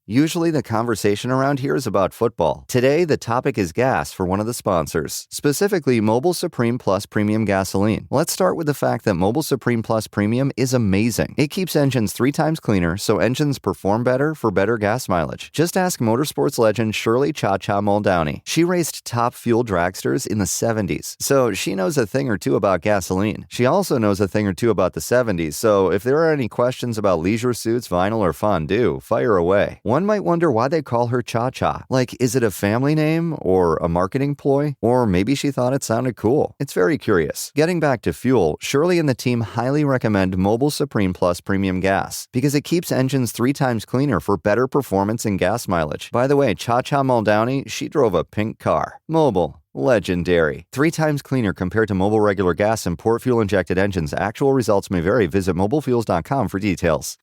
Usually the conversation around here is about football. Today, the topic is gas for one of the sponsors, specifically Mobile Supreme Plus Premium Gasoline. Let's start with the fact that Mobile Supreme Plus Premium is amazing. It keeps engines 3 times cleaner, so engines perform better for better gas mileage. Just ask motorsports legend Shirley Cha-Cha Muldowney. She raced top fuel dragsters in the 70s, so she knows a thing or two about gasoline. She also knows a thing or two about the 70s, so if there are any questions about leisure suits, vinyl, or fondue, fire away. One might wonder why they call her Cha-Cha. Like, is it a family name or a marketing ploy? Or maybe she thought it sounded cool. It's very curious. Getting back to fuel, Shirley and the team highly recommend Mobile Supreme Plus Premium Gas because it keeps engines 3 times cleaner for better performance and gas mileage. By the way, Cha-Cha Muldowney, she drove a pink car. Mobile. Legendary. 3 times cleaner compared to Mobile regular gas and port fuel injected engines. Actual results may vary. Visit mobilefuels.com for details.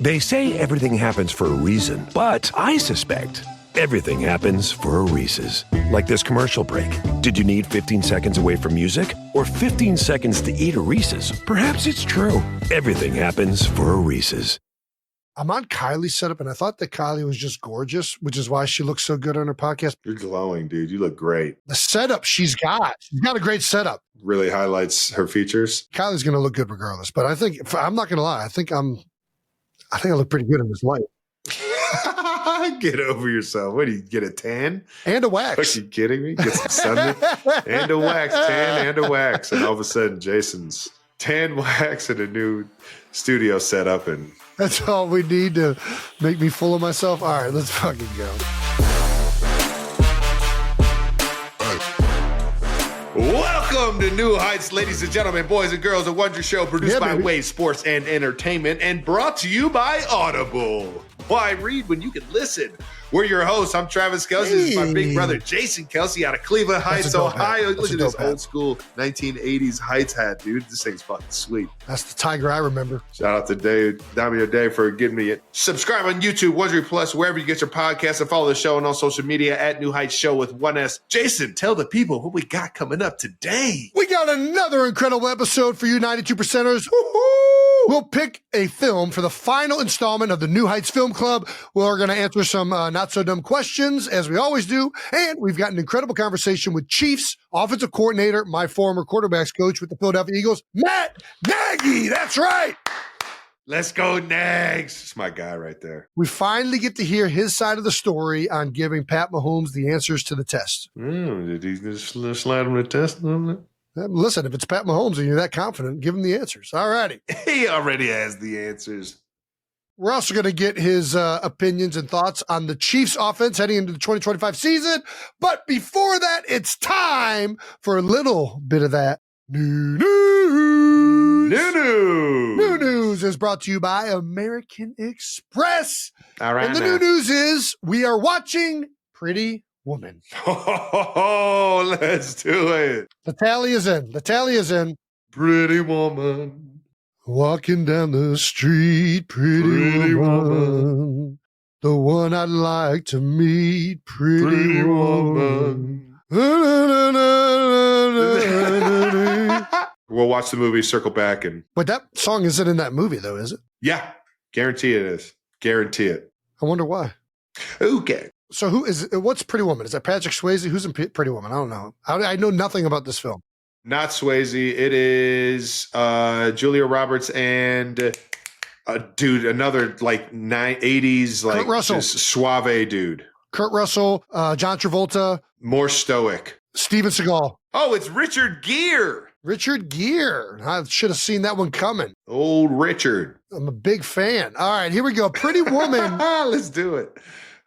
They say everything happens for a reason, but I suspect everything happens for a Reese's. Like this commercial break. Did you need 15 seconds away from music? Or 15 seconds to eat a Reese's? Perhaps it's true. Everything happens for a Reese's. I'm on Kylie's setup, and I thought that Kylie was just gorgeous, which is why she looks so good on her podcast. You're glowing, dude. You look great. The setup she's got a great setup. Really highlights her features. Kylie's going to look good regardless, but I think, I'm not going to lie, I think I look pretty good in this light. Get over yourself. What do you get, a tan? And a wax. Are you kidding me? Get some sun and a wax, tan and a wax. And all of a sudden, Jason's tan, wax, and a new studio set up. And that's all we need to make me full of myself. All right, let's fucking go. Welcome to New Heights, ladies and gentlemen, boys and girls, a Wondery show produced by Wave Sports and Entertainment and brought to you by Audible. Why read when you can listen? We're your hosts. I'm Travis Kelces. This is my big brother, Jason Kelce, out of Cleveland Heights, Ohio. Look at this old school 1980s Heights hat, dude. This thing's fucking sweet. That's the tiger I remember. Shout out to Damio Day for giving me it. Subscribe on YouTube, Wondery Plus, wherever you get your podcasts, and follow the show and on social media at New Heights Show with 1S. Jason, tell the people what we got coming up today. We got another incredible episode for you 92%ers. Woo-hoo! We'll pick a film for the final installment of the New Heights Film Club. We're going to answer some not-so-dumb questions, as we always do. And we've got an incredible conversation with Chiefs offensive coordinator, my former quarterbacks coach with the Philadelphia Eagles, Matt Nagy. That's right. Let's go, Nags. It's my guy right there. We finally get to hear his side of the story on giving Pat Mahomes the answers to the test. Did he just slide him the test on it? Listen, if it's Pat Mahomes and you're that confident, give him the answers. All righty. He already has the answers. We're also going to get his opinions and thoughts on the Chiefs offense heading into the 2025 season. But before that, it's time for a little bit of that new news. New news is brought to you by American Express. All right. And the new news is we are watching Pretty Woman. Oh, let's do it. The tally is in. The tally is in. Pretty woman. Walking down the street, pretty woman. The one I'd like to meet, pretty woman. We'll watch the movie, circle back, and... But that song isn't in that movie, though, is it? Yeah, guarantee it is. Guarantee it. I wonder why. Okay. So what's Pretty Woman? Is that Patrick Swayze? Who's in Pretty Woman? I don't know. I know nothing about this film. Not Swayze. It is Julia Roberts and another like 80s like Kurt Russell. Just suave dude. Kurt Russell, John Travolta. More stoic. Steven Seagal. Oh, it's Richard Gere. Richard Gere. I should have seen that one coming. Old Richard. I'm a big fan. All right, here we go. Pretty Woman. Let's do it.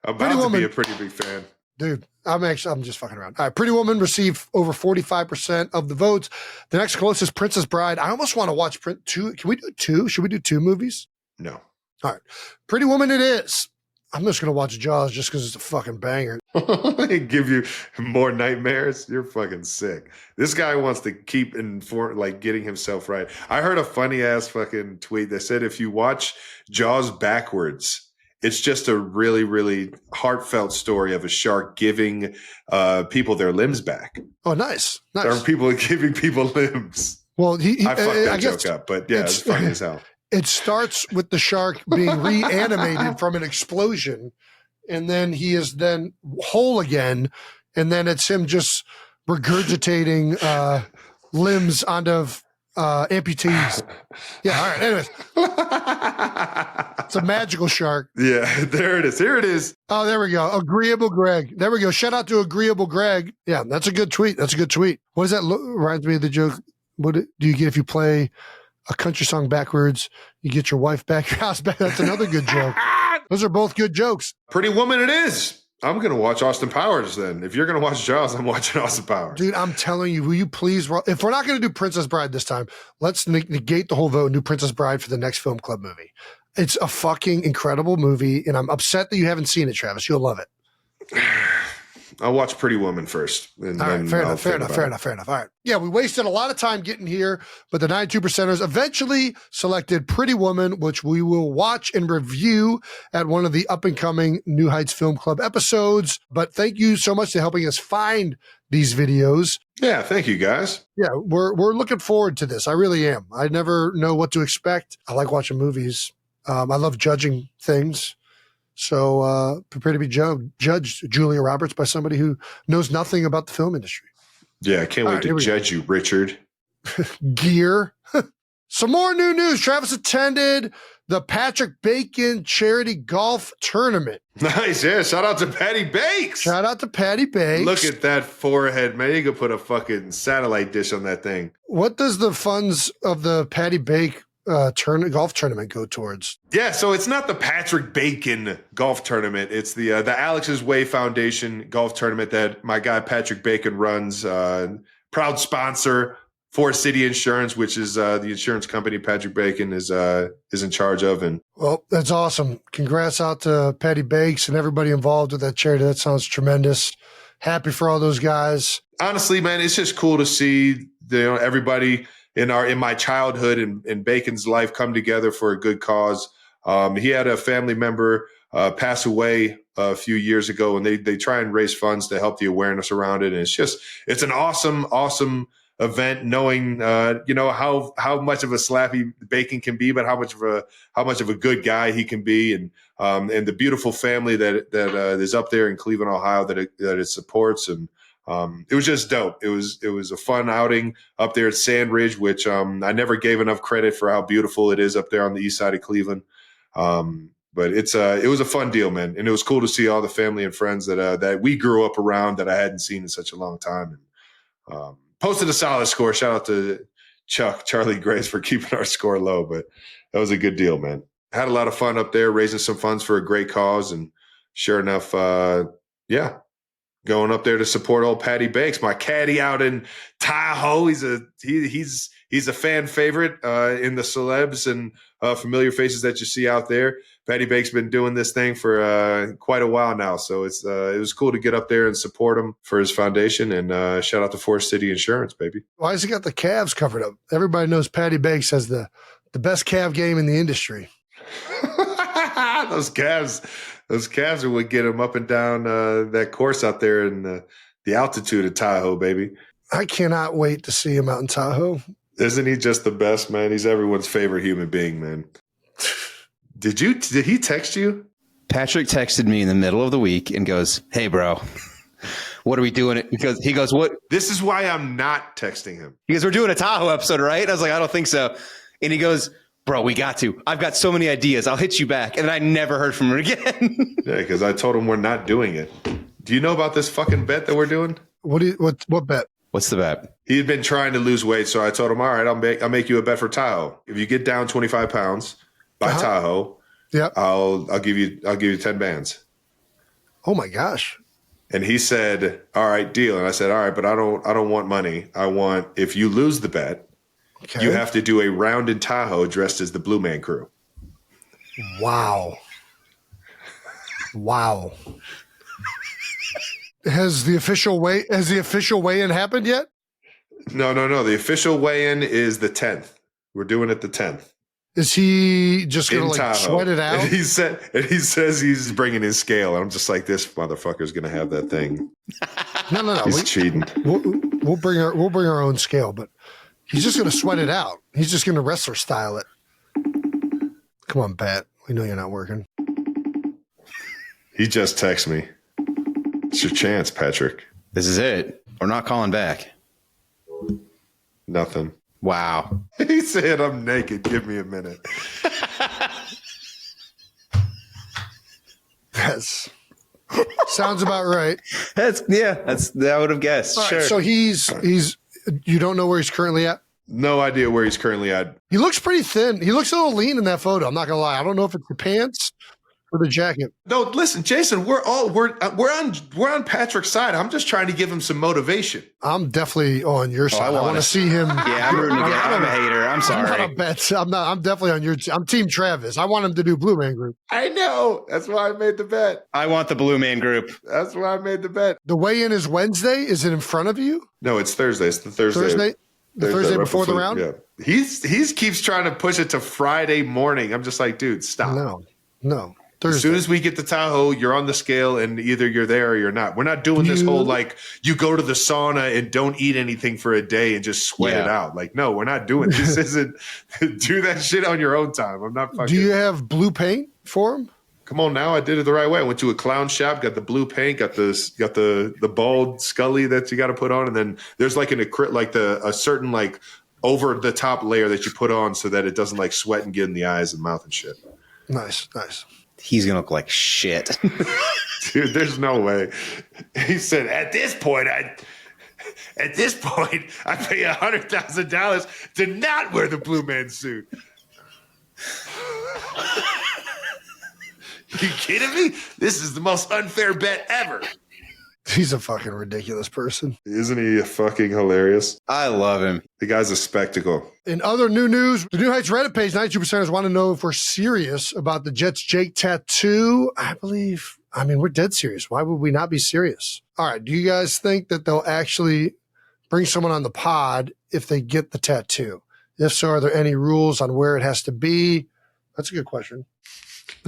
I'm about to be a pretty big fan. Dude, I'm just fucking around. All right, Pretty Woman received over 45% of the votes. The next closest, Princess Bride. I almost want to watch two. Can we do two? Should we do two movies? No. All right. Pretty Woman it is. I'm just going to watch Jaws just because it's a fucking banger. Give you more nightmares? You're fucking sick. This guy wants to keep getting himself right. I heard a funny ass fucking tweet that said if you watch Jaws backwards, it's just a really, really heartfelt story of a shark giving people their limbs back. Oh, nice. Or people giving people limbs. Well, I fucked that joke up, but yeah, it's funny as hell. It starts with the shark being reanimated from an explosion, and then he is then whole again, and then it's him just regurgitating limbs onto amputees. Yeah, all right. Anyways. It's a magical shark. Yeah, there it is. Here it is. Oh, there we go. Agreeable Greg. There we go. Shout out to Agreeable Greg. Yeah, that's a good tweet. That's a good tweet. What does that reminds me of the joke? What do you get if you play a country song backwards? You get your wife back, your house back. That's another good joke. Those are both good jokes. Pretty Woman it is. I'm going to watch Austin Powers then. If you're going to watch Jaws, I'm watching Austin Powers. Dude, I'm telling you, will you please, if we're not going to do Princess Bride this time, let's negate the whole vote and do Princess Bride for the next film club movie. It's a fucking incredible movie, and I'm upset that you haven't seen it, Travis. You'll love it. I'll watch Pretty Woman first. And all right, then fair enough. All right. Yeah, we wasted a lot of time getting here, but the 92%ers eventually selected Pretty Woman, which we will watch and review at one of the up-and-coming New Heights Film Club episodes. But thank you so much for helping us find these videos. Yeah, thank you, guys. Yeah, we're looking forward to this. I really am. I never know what to expect. I like watching movies. I love judging things. So prepare to be judged, Julia Roberts, by somebody who knows nothing about the film industry. Yeah, I can't wait to judge you, Richard. Gear. Some more new news. Travis attended the Patrick Bacon Charity Golf Tournament. Nice. Yeah, shout out to Patty Bakes. Shout out to Patty Bakes. Look at that forehead, man. You could put a fucking satellite dish on that thing. What does the funds of the Patty Bake golf tournament go towards? Yeah, so it's not the Patrick Bacon golf tournament. It's the Alex's Way Foundation golf tournament that my guy Patrick Bacon runs. Proud sponsor for City Insurance, which is the insurance company Patrick Bacon is in charge of. And well, that's awesome. Congrats out to Patty Bakes and everybody involved with that charity. That sounds tremendous. Happy for all those guys. Honestly, man, it's just cool to see everybody in my childhood and Bacon's life come together for a good cause. He had a family member pass away a few years ago, and they try and raise funds to help the awareness around it. And it's an awesome event, knowing how much of a slappy Bacon can be, but how much of a good guy he can be, and the beautiful family that is up there in Cleveland, Ohio, that it supports. And it was just dope. It was a fun outing up there at Sand Ridge, which I never gave enough credit for how beautiful it is up there on the east side of Cleveland. But it was a fun deal, man, and it was cool to see all the family and friends that we grew up around that I hadn't seen in such a long time. And posted a solid score. Shout out to Charlie Grace for keeping our score low, but that was a good deal, man. Had a lot of fun up there, raising some funds for a great cause, and sure enough, going up there to support old Patty Bakes, my caddy out in Tahoe. He's a fan favorite in the celebs and familiar faces that you see out there. Patty Bakes been doing this thing for quite a while now, so it was cool to get up there and support him for his foundation. And shout out to Forest City Insurance, baby. Why has he got the calves covered up? Everybody knows Patty Bakes has the best calf game in the industry. Those calves are what get him up and down that course out there in the altitude of Tahoe, baby. I cannot wait to see him out in Tahoe. Isn't he just the best, man? He's everyone's favorite human being, man. Did he text you? Patrick texted me in the middle of the week and goes, "Hey, bro, what are we doing?" He goes, "What?" This is why I'm not texting him. He goes, "We're doing a Tahoe episode, right?" And I was like, "I don't think so." And he goes, "Bro, we got to. I've got so many ideas. I'll hit you back." And then I never heard from him again. Yeah, because I told him we're not doing it. Do you know about this fucking bet that we're doing? What bet? What's the bet? He had been trying to lose weight, so I told him, all right, I'll make you a bet for Tahoe. If you get down 25 pounds by Tahoe, yeah, I'll give you 10 bands. Oh my gosh. And he said, all right, deal. And I said, all right, but I don't want money. I want, if you lose the bet, okay, you have to do a round in Tahoe dressed as the Blue Man Crew. Wow. Wow. Has the official weigh-in happened yet? No. The official weigh-in is the 10th. We're doing it the 10th. Is he just going to Tahoe. sweat it out? And he says he's bringing his scale. And I'm just like, this motherfucker's going to have that thing. No. He's cheating. We'll bring our own scale, but he's just going to sweat it out. He's just going to wrestler style it. Come on, Pat. We know you're not working. He just texted me. It's your chance, Patrick. This is it. We're not calling back. Nothing. Wow. He said, I'm naked. Give me a minute. Yes. Sounds about right. I would have guessed. All Sure. right, so he's you don't know where he's currently at? No idea where he's currently at. He looks pretty thin. He looks a little lean in that photo. I'm not gonna lie. I don't know if it's the pants or the jacket. No, listen, Jason, we're on Patrick's side. I'm just trying to give him some motivation. I'm definitely on your side. I want to see him. Yeah, I'm rooting against. I'm a hater. I'm sorry. I'm not a bet. I'm definitely on your. I'm Team Travis. I want him to do Blue Man Group. I know. That's why I made the bet. I want the Blue Man Group. That's why I made the bet. The weigh-in is Wednesday. Is it in front of you? No, it's Thursday. It's the Thursday. The Thursday right before the round? Yeah. He's keeps trying to push it to Friday morning. I'm just like, dude, stop. No. Thursday. As soon as we get to Tahoe, you're on the scale and either you're there or you're not. We're not doing this whole like you go to the sauna and don't eat anything for a day and just sweat it out. Like, no, we're not doing this. Isn't do that shit on your own time. I'm not fucking. Do you have blue paint for him? Come on now, I did it the right way. I went to a clown shop, got the blue paint, got the bald Scully that you got to put on, and then there's like a certain like over the top layer that you put on so that it doesn't like sweat and get in the eyes and mouth and shit. Nice. He's gonna look like shit. Dude, there's no way. He said, at this point, I pay $100,000 to not wear the Blue Man suit. You kidding me? This is the most unfair bet ever. He's a fucking ridiculous person. Isn't he fucking hilarious? I love him. The guy's a spectacle. In other new news, the New Heights Reddit page, 92%ers want to know if we're serious about the Jets Jake tattoo. We're dead serious. Why would we not be serious? All right. Do you guys think that they'll actually bring someone on the pod if they get the tattoo? If so, are there any rules on where it has to be? That's a good question.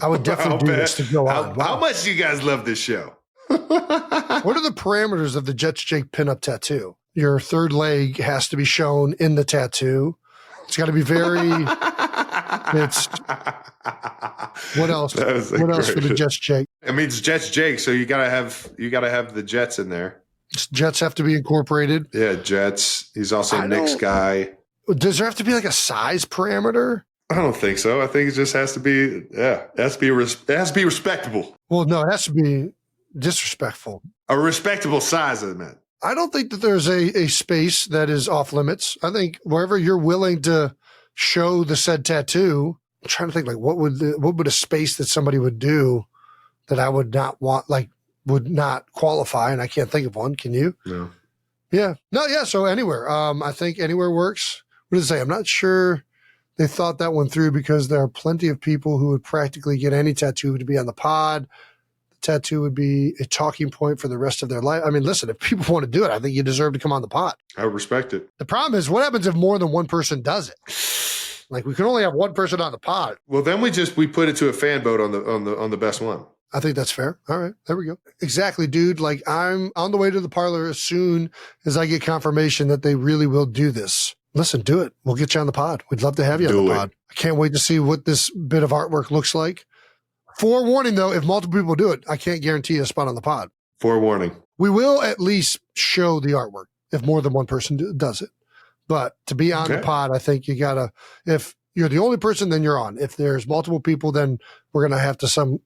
I would definitely do this to go on. Wow. How much do you guys love this show? What are the parameters of the Jets Jake pinup tattoo? Your third leg has to be shown in the tattoo. It's got to be very. It's what else? What else for the Jets Jake? I mean, it's Jets Jake, so you gotta have the Jets in there. Jets have to be incorporated. Yeah, Jets. He's also Nick's guy. Does there have to be like a size parameter? I don't think so. I think it just has to be. Yeah, it has to be respectable. Well, no, it has to be disrespectful. A respectable size, I meant. I don't think that there's a space that is off limits. I think wherever you're willing to show the said tattoo, I'm trying to think like what would a space that somebody would do that I would not want, like would not qualify, and I can't think of one. Can you? No. Yeah. No, yeah. So anywhere. I think anywhere works. What does it say? I'm not sure they thought that one through because there are plenty of people who would practically get any tattoo to be on the pod. Tattoo would be a talking point for the rest of their life. I mean, listen, if people want to do it, I think you deserve to come on the pod. I respect it. The problem is, what happens if more than one person does it? Like, we can only have one person on the pod. Well, then we put it to a fan vote on the best one. I think that's fair. All right, there we go. Exactly, dude. Like, I'm on the way to the parlor as soon as I get confirmation that they really will do this. Listen, do it. We'll get you on the pod. We'd love to have you on the pod. I can't wait to see what this bit of artwork looks like. Forewarning, though, if multiple people do it, I can't guarantee a spot on the pod. Forewarning. We will at least show the artwork if more than one person does it. But to be on the pod, I think you got to, if you're the only person, then you're on. If there's multiple people, then we're going to have to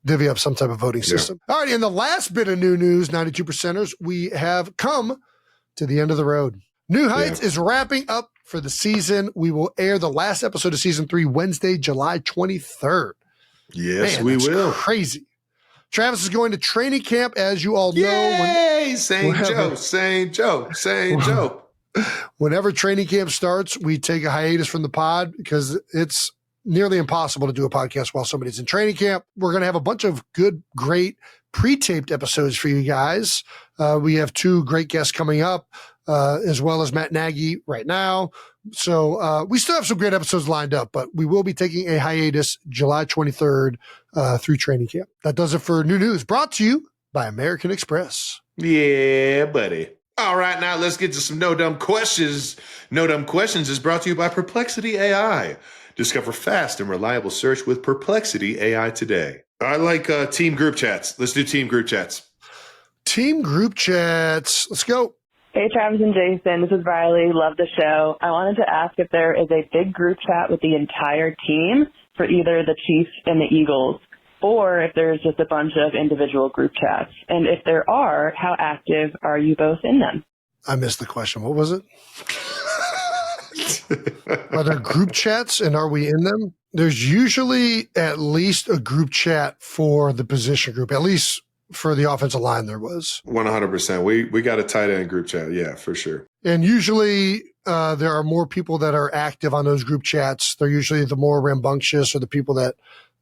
divvy up some type of voting system. All right, in the last bit of new news, 92%ers, we have come to the end of the road. New Heights is wrapping up for the season. We will air the last episode of season 3 Wednesday, July 23rd. Yes, Man, we will. Crazy. Travis is going to training camp, as you all know. Yay! St. Joe. Whenever training camp starts, we take a hiatus from the pod because it's nearly impossible to do a podcast while somebody's in training camp. We're going to have a bunch of good, great pre-taped episodes for you guys. We have 2 great guests coming up, as well as Matt Nagy right now. So we still have some great episodes lined up, but we will be taking a hiatus July 23rd through training camp. That does it for new news, brought to you by American Express. Yeah, buddy. All right, now let's get to some No Dumb Questions. No Dumb Questions is brought to you by Perplexity AI. Discover fast and reliable search with Perplexity AI today. I like team group chats. Let's do team group chats. Team group chats. Let's go. Hey, Travis and Jason. This is Riley. Love the show. I wanted to ask if there is a big group chat with the entire team for either the Chiefs and the Eagles, or if there's just a bunch of individual group chats. And if there are, how active are you both in them? I missed the question. What was it? Are there group chats and are we in them? There's usually at least a group chat for the position group, at least for the offensive line there was. 100%. We got a tight end group chat. Yeah, for sure. And usually there are more people that are active on those group chats. They're usually the more rambunctious or the people that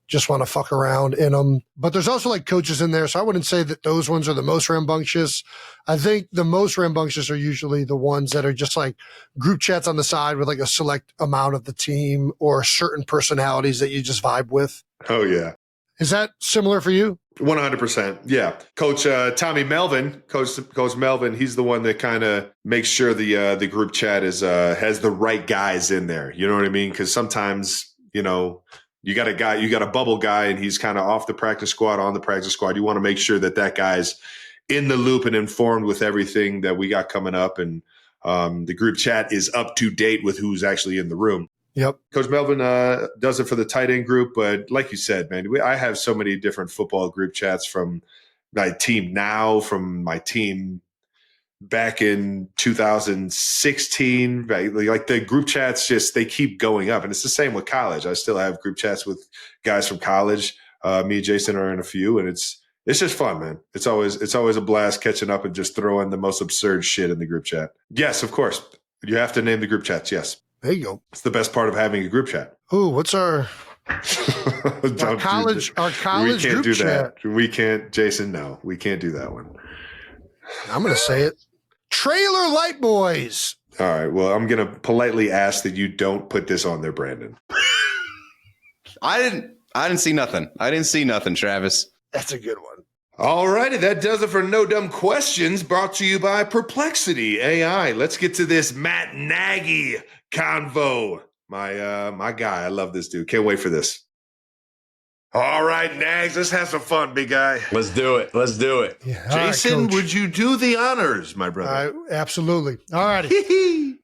just want to fuck around in them. But there's also like coaches in there. So I wouldn't say that those ones are the most rambunctious. I think the most rambunctious are usually the ones that are just like group chats on the side with like a select amount of the team or certain personalities that you just vibe with. Oh, yeah. Is that similar for you? 100%. Yeah. Coach Tommy Melvin, Coach Melvin, he's the one that kind of makes sure the group chat is has the right guys in there. You know what I mean? Because sometimes, you got a bubble guy and he's kind of off the practice squad, on the practice squad. You want to make sure that guy's in the loop and informed with everything that we got coming up. And the group chat is up to date with who's actually in the room. Yep. Coach Melvin does it for the tight end group. But like you said, man, I have so many different football group chats from my team now, from my team back in 2016, right? Like the group chats they keep going up. And it's the same with college. I still have group chats with guys from college. Me and Jason are in a few, and it's just fun, man. It's always a blast catching up and just throwing the most absurd shit in the group chat. Yes, of course. You have to name the group chats. Yes. There you go. It's the best part of having a group chat. Ooh, what's our college we can't group do chat? That. We can't, Jason, no. We can't do that one. I'm going to say it. Trailer Light Boys. All right. Well, I'm going to politely ask that you don't put this on there, Brandon. I didn't see nothing. I didn't see nothing, Travis. That's a good one. All righty. That does it for No Dumb Questions, brought to you by Perplexity AI. Let's get to this Matt Nagy convo. My guy. I love this dude. Can't wait for this. All right, Nags, let's have some fun, big guy. Let's do it. Yeah, Jason, right, would you do the honors, my brother? Absolutely. All righty.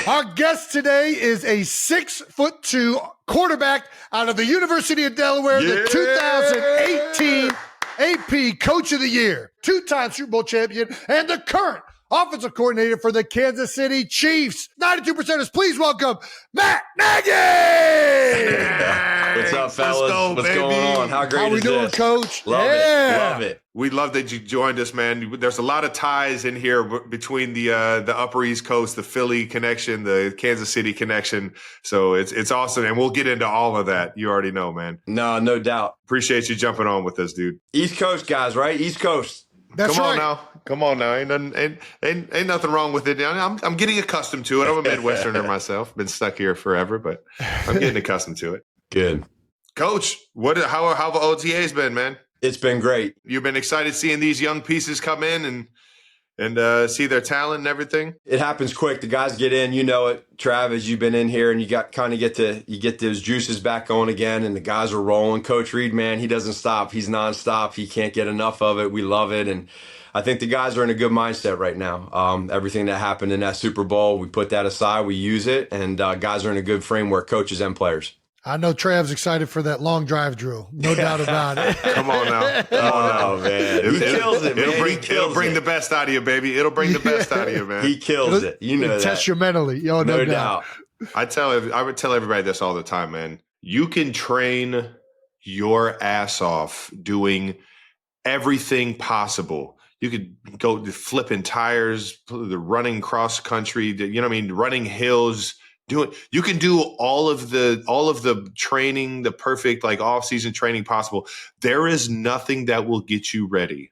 Our guest today is a 6'2" quarterback out of the University of Delaware, the 2018 AP Coach of the Year, two-time Super Bowl champion, and the current offensive coordinator for the Kansas City Chiefs. 92%ers, please welcome Matt Nagy! What's up, fellas? What's going on? How great How we is doing, this? Coach? Love it. We love that you joined us, man. There's a lot of ties in here between the Upper East Coast, the Philly connection, the Kansas City connection. So it's awesome, and we'll get into all of that. You already know, man. No doubt. Appreciate you jumping on with us, dude. East Coast guys, right? East Coast. That's Come right. Come on now. Ain't nothing wrong with it. I'm getting accustomed to it. I'm a Midwesterner myself. Been stuck here forever, but I'm getting accustomed to it. Good. Coach, how have OTAs been, man? It's been great. You've been excited seeing these young pieces come in and see their talent and everything? It happens quick. The guys get in, you know it. Travis, you've been in here and you get those juices back going again, and the guys are rolling. Coach Reid, man, he doesn't stop. He's nonstop. He can't get enough of it. We love it. And I think the guys are in a good mindset right now. Everything that happened in that Super Bowl, we put that aside, we use it, and guys are in a good framework, coaches and players. I know Trav's excited for that long drive drill. No doubt about it. Come on now. Oh, man. He kills it, man. It'll bring the best out of you, baby. It'll bring the best out of you, man. He kills it. You know that. Test you mentally. No doubt. I would tell everybody this all the time, man. You can train your ass off doing everything possible. You could go flipping tires, running cross country, running hills. You can do all of the training, the perfect off-season training possible. There is nothing that will get you ready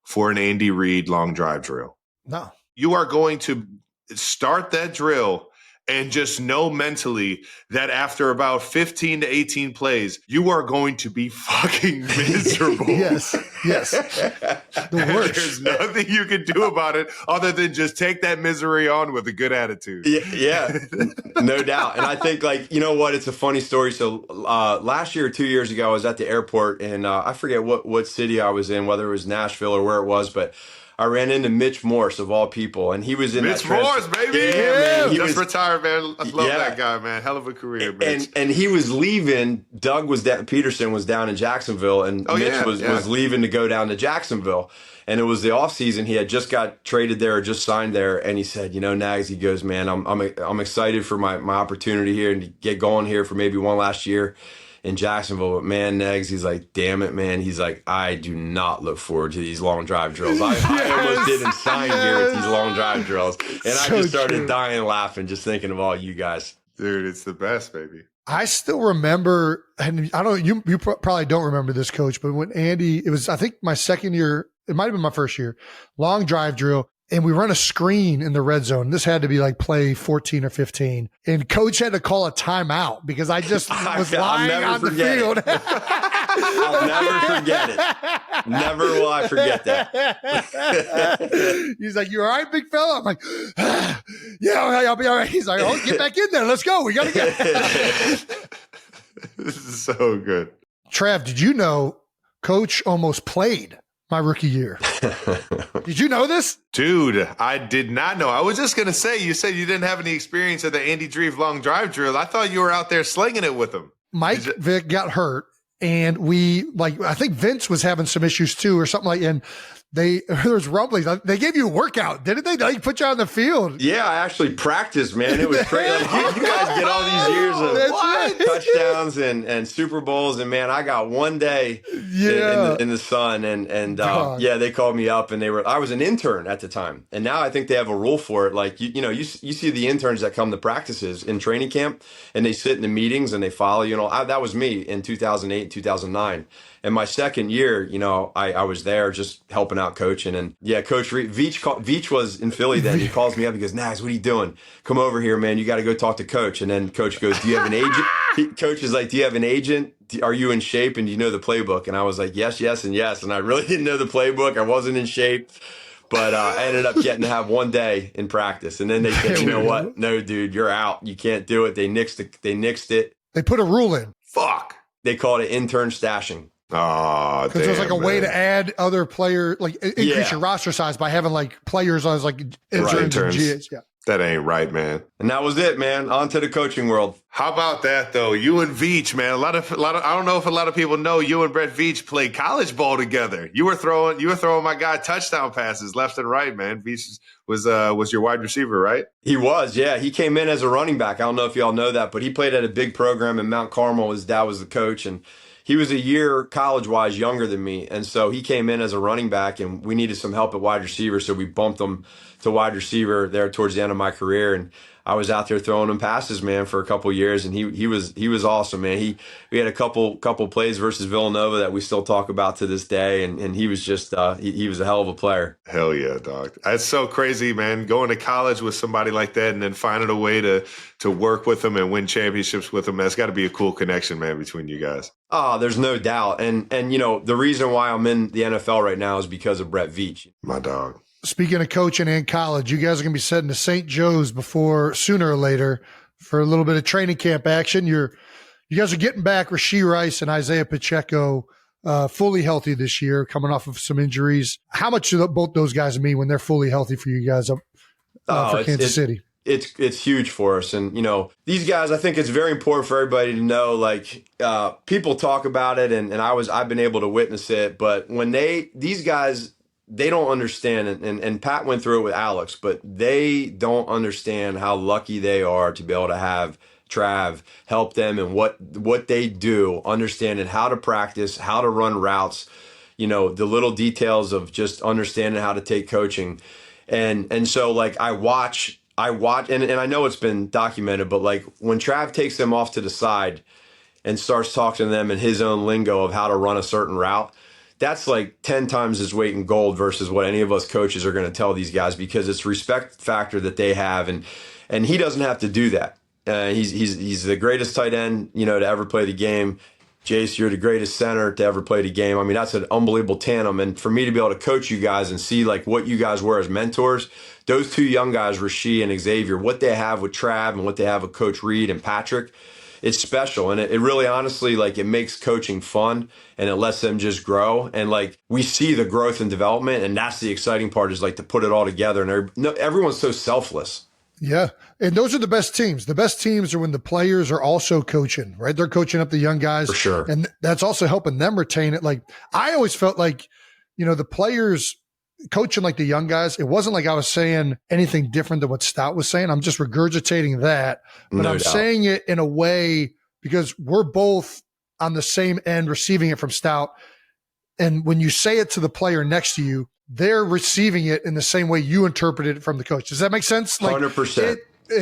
for an Andy Reid long drive drill. No. You are going to start that drill and just know mentally that after about 15 to 18 plays, you are going to be fucking miserable. Yes. Yes. The worst. There's nothing you can do about it other than just take that misery on with a good attitude. Yeah, no doubt. And I think, like, you know what? It's a funny story. So last year or 2 years ago, I was at the airport, and I forget what city I was in, whether it was Nashville or where it was, but I ran into Mitch Morse, of all people, and he was in Mitch Morse, baby. Yeah, man. He just was retired, man. I love that guy, man. Hell of a career, Mitch. And he was leaving. Doug was down. Peterson was down in Jacksonville, and Mitch was leaving to go down to Jacksonville. And it was the offseason. He had just got traded there or just signed there. And he said, Nags, he goes, man, I'm excited for my opportunity here and to get going here for maybe one last year in Jacksonville. But man, Nags, he's like, damn it, man. He's like, I do not look forward to these long drive drills. I almost didn't sign here with these long drive drills. And I just started dying laughing, just thinking of all you guys. Dude, it's the best, baby. I still remember, and I don't, you probably don't remember this, Coach, but when Andy, it was, I think my second year, it might've been my first year, long drive drill. And we run a screen in the red zone. This had to be like play 14 or 15. And Coach had to call a timeout because I just was lying on the field. I'll never forget it. Never will I forget that. He's like, you all right, big fella? I'm like, yeah, I'll be all right. He's like, oh, get back in there. Let's go. We got to go. This is so good. Trav, did you know Coach almost played my rookie year? Did you know this? Dude, I did not know. I was just going to say, you said you didn't have any experience of the Andy Dreve long drive drill. I thought you were out there slinging it with him. Mike Vick got hurt, and I think Vince was having some issues too or something like, and there was rumblings. They gave you a workout, didn't they? They put you on the field. Yeah, I actually practiced, man. It was crazy. Like, you guys get all these years of touchdowns and Super Bowls, and man, I got one day in the sun, and they called me up, and I was an intern at the time, and now I think they have a rule for it. Like you see the interns that come to practices in training camp, and they sit in the meetings and they follow. That was me in 2008, 2009. And my second year, I was there just helping out coaching. And yeah, Coach Reid, Veach was in Philly then. He calls me up. He goes, Nags, what are you doing? Come over here, man. You got to go talk to Coach. And then Coach goes, do you have an agent? Coach is like, do you have an agent? Are you in shape? And do you know the playbook? And I was like, yes, and yes. And I really didn't know the playbook. I wasn't in shape. But I ended up getting to have one day in practice. And then they said, you know what? No, dude, you're out. You can't do it. They nixed it. They put a rule in. Fuck. They called it intern stashing. Oh, because there's like a way to add other player, like increase your roster size by having like players as like interns and GAs. Yeah. That ain't right, man. And that was it, man. On to the coaching world. How about that, though? You and Veach, man. A lot of. I don't know if a lot of people know you and Brett Veach played college ball together. You were throwing my guy touchdown passes left and right, man. Veach was your wide receiver, right? He was, yeah. He came in as a running back. I don't know if y'all know that, but he played at a big program in Mount Carmel. His dad was the coach, and he was a year college-wise younger than me, and so he came in as a running back, and we needed some help at wide receiver, so we bumped him to wide receiver there towards the end of my career, and I was out there throwing him passes, man, for a couple of years, and he was awesome, man. We had a couple plays versus Villanova that we still talk about to this day, and he was just he was a hell of a player. Hell yeah, dog. That's so crazy, man. Going to college with somebody like that and then finding a way to work with them and win championships with them. That's got to be a cool connection, man, between you guys. Oh, there's no doubt. And the reason why I'm in the NFL right now is because of Brett Veach. My dog. Speaking of coaching and college, you guys are going to be setting to St. Joe's sooner or later for a little bit of training camp action. You guys are getting back Rashee Rice and Isaiah Pacheco fully healthy this year, coming off of some injuries. How much do both those guys mean when they're fully healthy for you guys for Kansas City? It's huge for us. And, these guys, I think it's very important for everybody to know, like, people talk about it and I've been able to witness it. But when these guys, they don't understand, and Pat went through it with Alex, but they don't understand how lucky they are to be able to have Trav help them and what they do, understanding how to practice, how to run routes, the little details of just understanding how to take coaching. And so, like, I watch, and I know it's been documented, but like when Trav takes them off to the side and starts talking to them in his own lingo of how to run a certain route, that's like 10 times his weight in gold versus what any of us coaches are going to tell these guys, because it's respect factor that they have. And he doesn't have to do that. He's the greatest tight end, to ever play the game. Jace, you're the greatest center to ever play the game. I mean, that's an unbelievable tandem. And for me to be able to coach you guys and see like what you guys were as mentors, those two young guys, Rasheed and Xavier, what they have with Trav and what they have with Coach Reid and Patrick, it's special. And it really honestly, like, it makes coaching fun and it lets them just grow. And like, we see the growth and development. And that's the exciting part, is like to put it all together. And everyone's so selfless. Yeah. And those are the best teams. The best teams are when the players are also coaching, right? They're coaching up the young guys. For sure. And that's also helping them retain it. Like, I always felt like, the players coaching like the young guys, it wasn't like I was saying anything different than what Stout was saying. I'm just regurgitating that. But I'm saying it in a way because we're both on the same end receiving it from Stout. And when you say it to the player next to you, they're receiving it in the same way you interpreted it from the coach. Does that make sense? Like, 100%.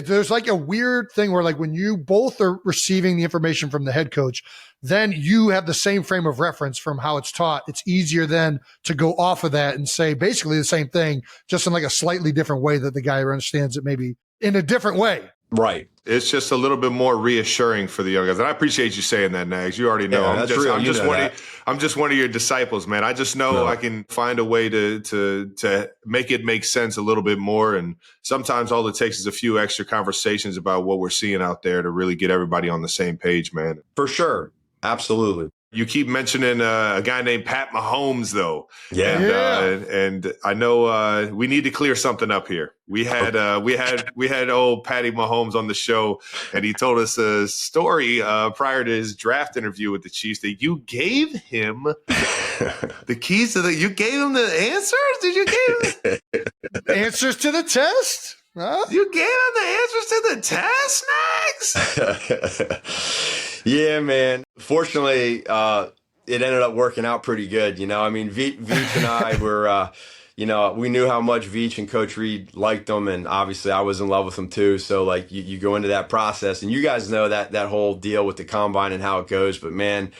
There's like a weird thing where like when you both are receiving the information from the head coach, then you have the same frame of reference from how it's taught. It's easier then to go off of that and say basically the same thing, just in like a slightly different way that the guy understands it maybe in a different way. Right. It's just a little bit more reassuring for the young guys. And I appreciate you saying that, Nags. You already know. Yeah, I'm just one of your disciples, man. I just know I can find a way to make it make sense a little bit more. And sometimes all it takes is a few extra conversations about what we're seeing out there to really get everybody on the same page, man. For sure. Absolutely. You keep mentioning a guy named Pat Mahomes, though. Yeah. And I know we need to clear something up here. We had old Patty Mahomes on the show, and he told us a story prior to his draft interview with the Chiefs that you gave him the keys to you gave him the answers? Did you give him answers to the test? Huh? You gave him the answers to the test, Max? Yeah, man. Fortunately, it ended up working out pretty good. I mean, Veach and I were, we knew how much Veach and Coach Reid liked him, and obviously I was in love with him too. So like you go into that process, and you guys know that whole deal with the combine and how it goes. But man,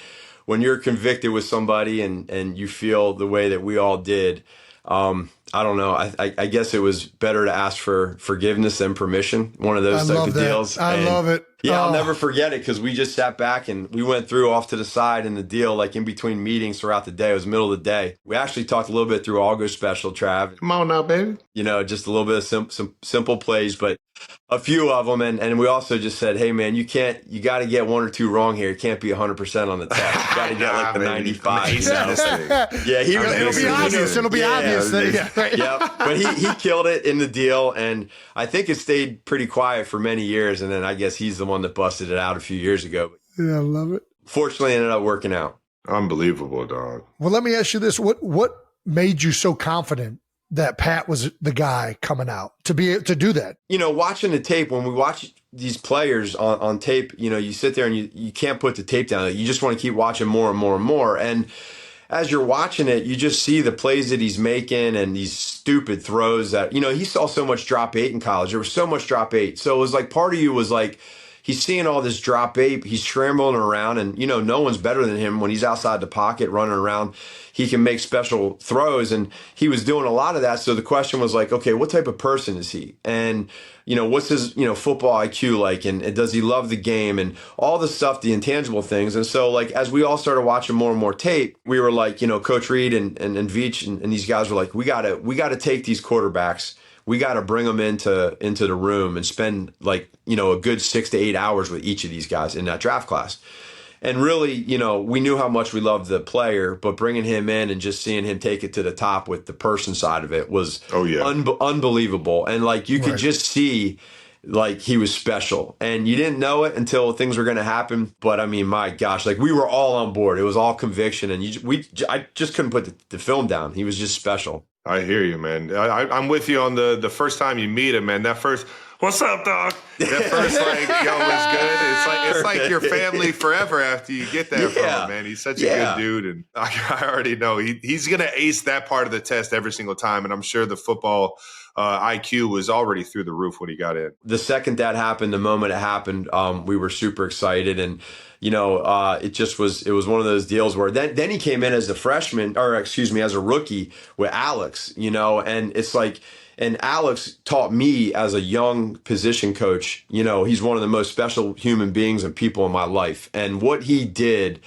when you're convicted with somebody and you feel the way that we all did, I don't know. I guess it was better to ask for forgiveness than permission. One of those type of deals. I love it. Yeah, I'll never forget it because we just sat back and we went through off to the side in the deal, like in between meetings throughout the day. It was middle of the day. We actually talked a little bit through All Go Special, Trav. Come on now, baby. Just a little bit of some simple plays, but a few of them. And we also just said, hey, man, you got to get one or two wrong here. It can't be 100% on the test. You got to get like the 95. Yeah, it'll be obvious. It'll be obvious. Yeah, but he killed it in the deal. And I think it stayed pretty quiet for many years. And then I guess he's the one that busted it out a few years ago. Yeah, I love it. Fortunately, it ended up working out. Unbelievable, dog. Well, let me ask you this. What made you so confident that Pat was the guy coming out to do that? Watching the tape, when we watch these players on tape, you sit there and you can't put the tape down. You just want to keep watching more and more and more. And as you're watching it, you just see the plays that he's making and these stupid throws that, he saw so much drop 8 in college. There was so much drop 8. So it was like part of you was like, he's seeing all this drop 8. He's scrambling around and, no one's better than him when he's outside the pocket running around. He can make special throws and he was doing a lot of that. So the question was like, okay, what type of person is he? And, what's his, football IQ like? And does he love the game and all the stuff, the intangible things? And so like, as we all started watching more and more tape, we were like, Coach Reid and Veach and these guys were like, we got to take these quarterbacks. We got to bring them into the room and spend like, a good 6 to 8 hours with each of these guys in that draft class. And really, we knew how much we loved the player, but bringing him in and just seeing him take it to the top with the person side of it was unbelievable. And like, you could just see like he was special and you didn't know it until things were going to happen. But I mean, my gosh, like we were all on board. It was all conviction and I just couldn't put the film down. He was just special. I hear you, man. I'm with you on the first time you meet him, man. That first, what's up, dog? That first, like, yo, was good. It's like your family forever after you get that from him, man. He's such a good dude, and I already know he's gonna ace that part of the test every single time. And I'm sure the football IQ was already through the roof when he got in. The second that happened, the moment it happened, we were super excited and. It was one of those deals where then he came in as a freshman, or excuse me, as a rookie with Alex, and it's like, And Alex taught me as a young position coach, he's one of the most special human beings and people in my life. And what he did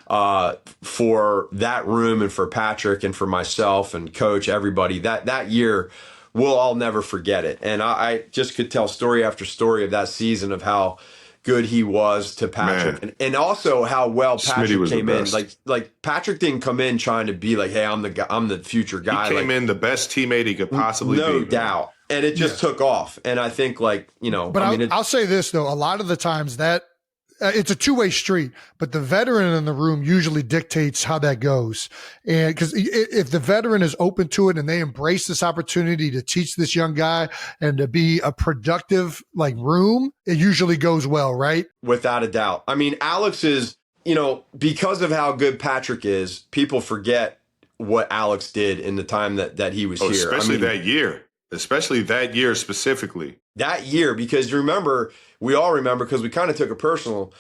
for that room and for Patrick and for myself and coach, everybody, that year, we'll all never forget it. And I just could tell story after story of that season of how good he was to Patrick, and also how well Patrick came in. Like Patrick didn't come in trying to be like, hey, I'm the future guy. He came in the best teammate he could possibly be. No doubt. And it just took off. And I think But I'll say this though, a lot of the times that it's a two-way street, but the veteran in the room usually dictates how that goes. And because if the veteran is open to it and they embrace this opportunity to teach this young guy and to be a productive room, it usually goes well, right? Without a doubt. I mean, Alex is, because of how good Patrick is, people forget what Alex did in the time that he was here. Especially that year. Especially that year specifically. That year, because we all remember, because we kind of took it personal,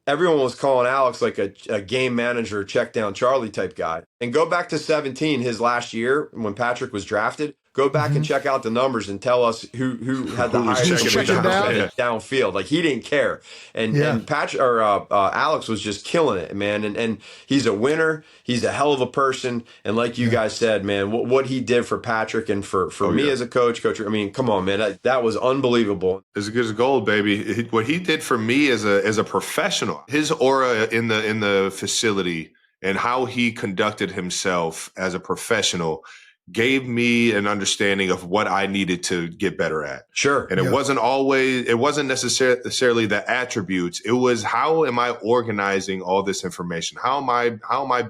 everyone was calling Alex like a game manager, check down Charlie type guy. And go back to 17, his last year when Patrick was drafted. Go back and check out the numbers and tell us who had the highest downfield. Like, he didn't care. And Patrick or Alex was just killing it, man. And he's a winner. He's a hell of a person. And like you guys said, man, what he did for Patrick and for me as a coach, I mean, come on, man, that was unbelievable. As good as gold, baby. What he did for me as a professional, his aura in the facility and how he conducted himself as a professional gave me an understanding of what I needed to get better at. Sure. And it wasn't necessarily the attributes. It was, how am I organizing all this information? How am I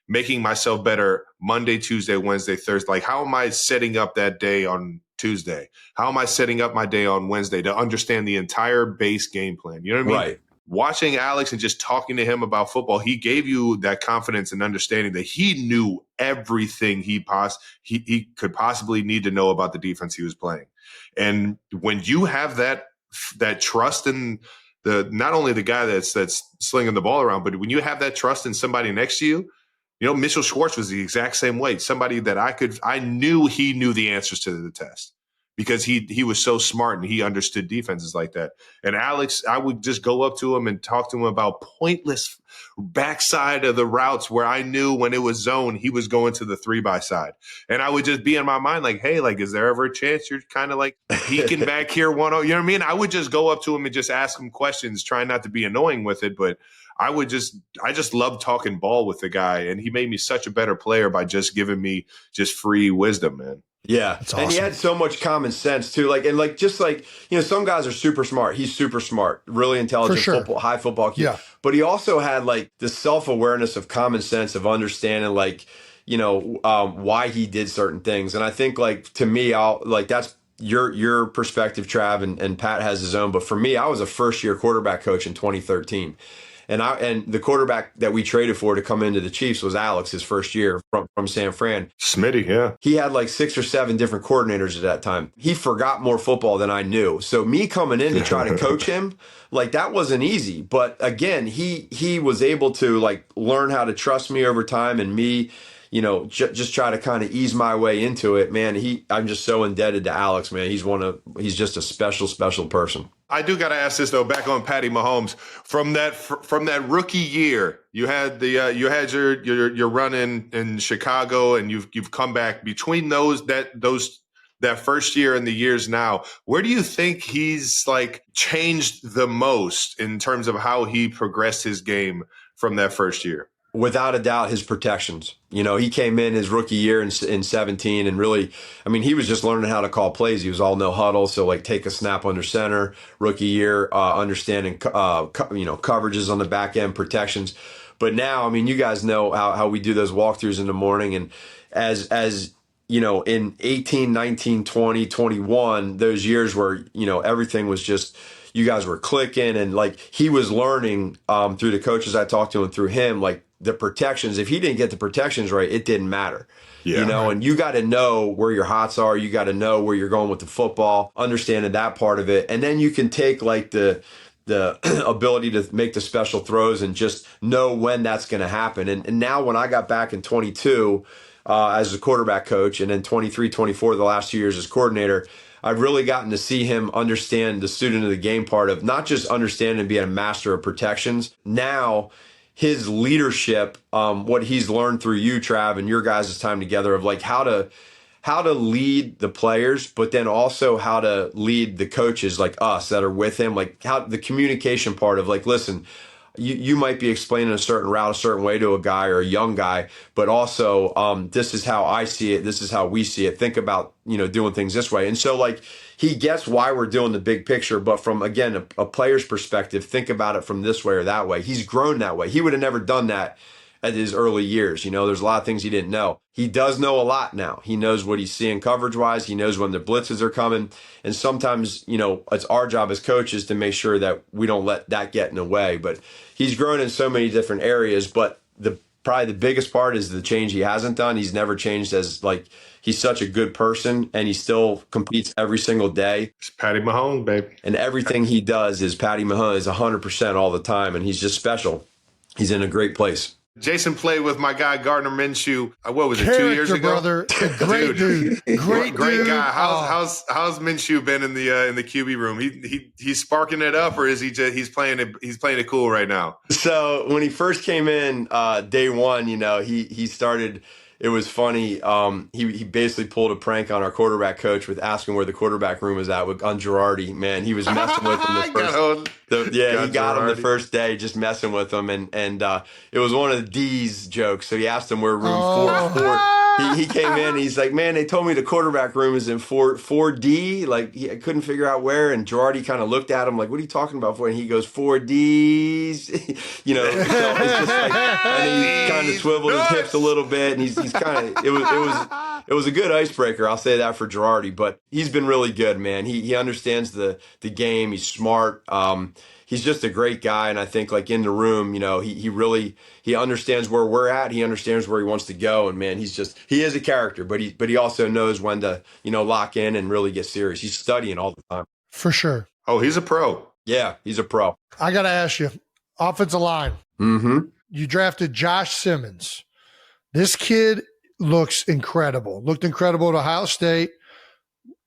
making myself better Monday, Tuesday, Wednesday, Thursday? Like, how am I setting up that day on Tuesday? How am I setting up my day on Wednesday to understand the entire base game plan? You know what I mean? Right. Watching Alex and just talking to him about football, he gave you that confidence and understanding that he knew everything he could possibly need to know about the defense he was playing. And when you have that trust in not only the guy that's slinging the ball around, but when you have that trust in somebody next to you, Mitchell Schwartz was the exact same way. Somebody that I knew he knew the answers to the test, because he was so smart and he understood defenses like that. And Alex, I would just go up to him and talk to him about pointless backside of the routes where I knew when it was zone, he was going to the 3-by side. And I would just be in my mind like, hey, like, is there ever a chance you're kind of like peeking back here 1-0? You know what I mean? I would just go up to him and just ask him questions, trying not to be annoying with it. But I just love talking ball with the guy. And he made me such a better player by just giving me just free wisdom, man. Yeah. That's awesome. And he had so much common sense too. Some guys are super smart. He's super smart, really intelligent, football, high football kid. Yeah. But he also had the self-awareness of common sense, of understanding why he did certain things. And I think to me, that's your perspective, Trav, and Pat has his own. But for me, I was a first-year quarterback coach in 2013. And the quarterback that we traded for to come into the Chiefs was Alex, his first year from San Fran. Smitty, yeah. He had 6 or 7 different coordinators at that time. He forgot more football than I knew. So me coming in to try to coach him, that wasn't easy. But again, he was able to learn how to trust me over time, and me, just try to kind of ease my way into it. Man, I'm just so indebted to Alex, man. He's just a special, special person. I do got to ask this though, back on Patty Mahomes, from that rookie year, you had your run in Chicago, and you've come back between that first year and the years now. Where do you think he's changed the most in terms of how he progressed his game from that first year? Without a doubt, his protections. He came in his rookie year in 17, and really, he was just learning how to call plays. He was all no huddle, so take a snap under center. Rookie year, understanding coverages on the back end, protections. But now, you guys know how we do those walkthroughs in the morning, and as in 18, 19, 20, 21, those years where everything was just, you guys were clicking, and he was learning through the coaches I talked to and through him, the protections. If he didn't get the protections right, it didn't matter. Yeah, and you got to know where your hots are. You got to know where you're going with the football, understanding that part of it. And then you can take the ability to make the special throws and just know when that's going to happen. And now when I got back in 22, as a quarterback coach, and then 23, 24, the last 2 years as coordinator, I've really gotten to see him understand the student of the game part of not just understanding and being a master of protections. Now, his leadership, what he's learned through you, Trav, and your guys' time together of like how to lead the players, but then also how to lead the coaches like us that are with him, like how the communication part of like, listen, you might be explaining a certain route a certain way to a guy or a young guy, but also this is how I see it. This is how we see it. Think about, doing things this way. And so like he gets why we're doing the big picture, but from, again, a player's perspective, think about it from this way or that way. He's grown that way. He would have never done that at his early years. There's a lot of things he didn't know. He does know a lot now. He knows what he's seeing coverage-wise. He knows when the blitzes are coming. And sometimes, it's our job as coaches to make sure that we don't let that get in the way. But he's grown in so many different areas. But probably the biggest part is the change he hasn't done. He's never changed as, like, he's such a good person, and he still competes every single day. It's Patty Mahomes, baby. And everything he does is Patty Mahomes, is 100% all the time, and he's just special. He's in a great place. Jason played with my guy Gardner Minshew. What was it, 2 years ago? Brother, great dude, great guy. How's Minshew been in the QB room? He's sparking it up, or is he just he's playing it cool right now? So when he first came in day one, he started. It was funny. He basically pulled a prank on our quarterback coach with asking where the quarterback room was at on Girardi. Man, he was messing with him the first. He got him the first day, just messing with him, and it was one of the D's jokes. So he asked him where room 4. He came in and he's like, man, they told me the quarterback room is in 4D. Like, I couldn't figure out where. And Girardi kind of looked at him like, what are you talking about for? And he goes, 4Ds. So it's just like, and he kind of swiveled his hips a little bit. And he's kind of, it was a good icebreaker. I'll say that for Girardi. But he's been really good, man. He understands the game. He's smart. He's just a great guy, and I think like in the room, he understands where we're at. He understands where he wants to go, and man, he is a character, but he also knows when to lock in and really get serious. He's studying all the time. For sure. Oh, he's a pro. Yeah, he's a pro. I got to ask you, offensive line. Mm-hmm. You drafted Josh Simmons. This kid looks incredible. Looked incredible at Ohio State.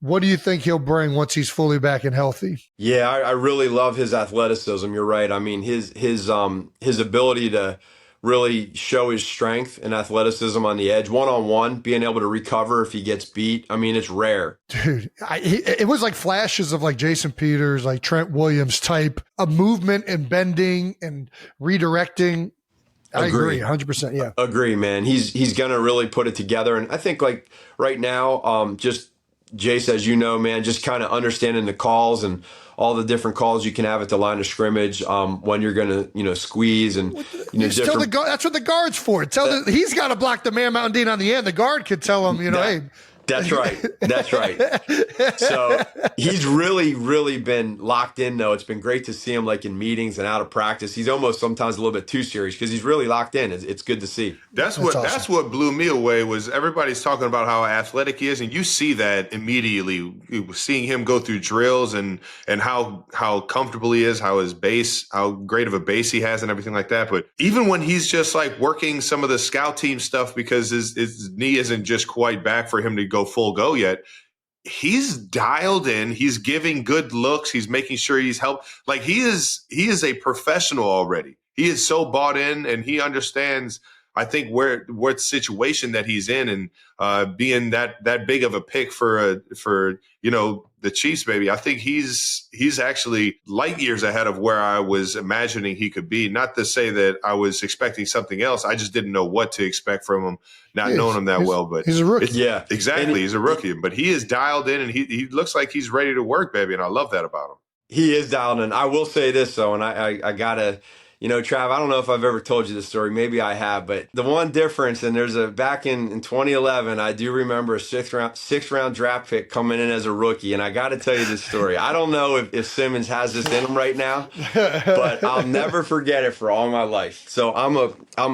What do you think he'll bring once he's fully back and healthy? Yeah, I really love his athleticism. You're right. I mean, his ability to really show his strength and athleticism on the edge, one-on-one, being able to recover if he gets beat. I mean, it's rare. Dude, it was like flashes of like Jason Peters, like Trent Williams type of movement and bending and redirecting. I agree 100%. Yeah. Agree, man. He's going to really put it together. And I think like right now, just Jace, as you know, man, just kind of understanding the calls and all the different calls you can have at the line of scrimmage when you're going to, squeeze and, different. That's what the guard's for. He's got to block the man Mountain Dean on the end. The guard could tell him, hey. That's right. That's right. So he's really, really been locked in, though. It's been great to see him like in meetings and out of practice. He's almost sometimes a little bit too serious because he's really locked in. It's good to see. That's what blew me away was everybody's talking about how athletic he is, and you see that immediately. Seeing him go through drills and how comfortable he is, how great of a base he has, and everything like that. But even when he's just like working some of the scout team stuff because his knee isn't just quite back for him to go full go yet, he's dialed in. He's giving good looks. He's making sure he's helped. Like he is a professional already. He is so bought in, and he understands, I think, what situation that he's in, and being that big of a pick for the Chiefs, baby. I think he's actually light years ahead of where I was imagining he could be. Not to say that I was expecting something else. I just didn't know what to expect from him, not knowing him that well. But he's a rookie. Yeah, exactly. He's a rookie, but he is dialed in, and he looks like he's ready to work, baby. And I love that about him. He is dialed in. I will say this though, and I gotta. Trav, I don't know if I've ever told you this story. Maybe I have, but the one difference, and back in 2011, I do remember a sixth round draft pick coming in as a rookie, and I got to tell you this story. I don't know if Simmons has this in him right now, but I'll never forget it for all my life. So I'm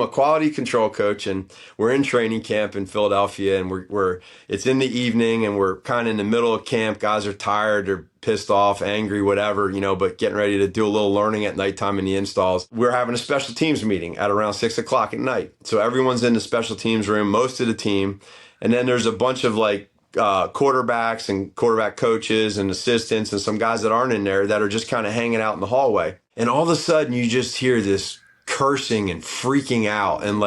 a quality control coach, and we're in training camp in Philadelphia, and it's in the evening, and we're kind of in the middle of camp. Guys are tired, they're pissed off, angry, whatever, but getting ready to do a little learning at nighttime in the installs. We're having a special teams meeting at around 6 o'clock at night. So everyone's in the special teams room, most of the team. And then there's a bunch of quarterbacks and quarterback coaches and assistants and some guys that aren't in there that are just kind of hanging out in the hallway. And all of a sudden you just hear this cursing and freaking out and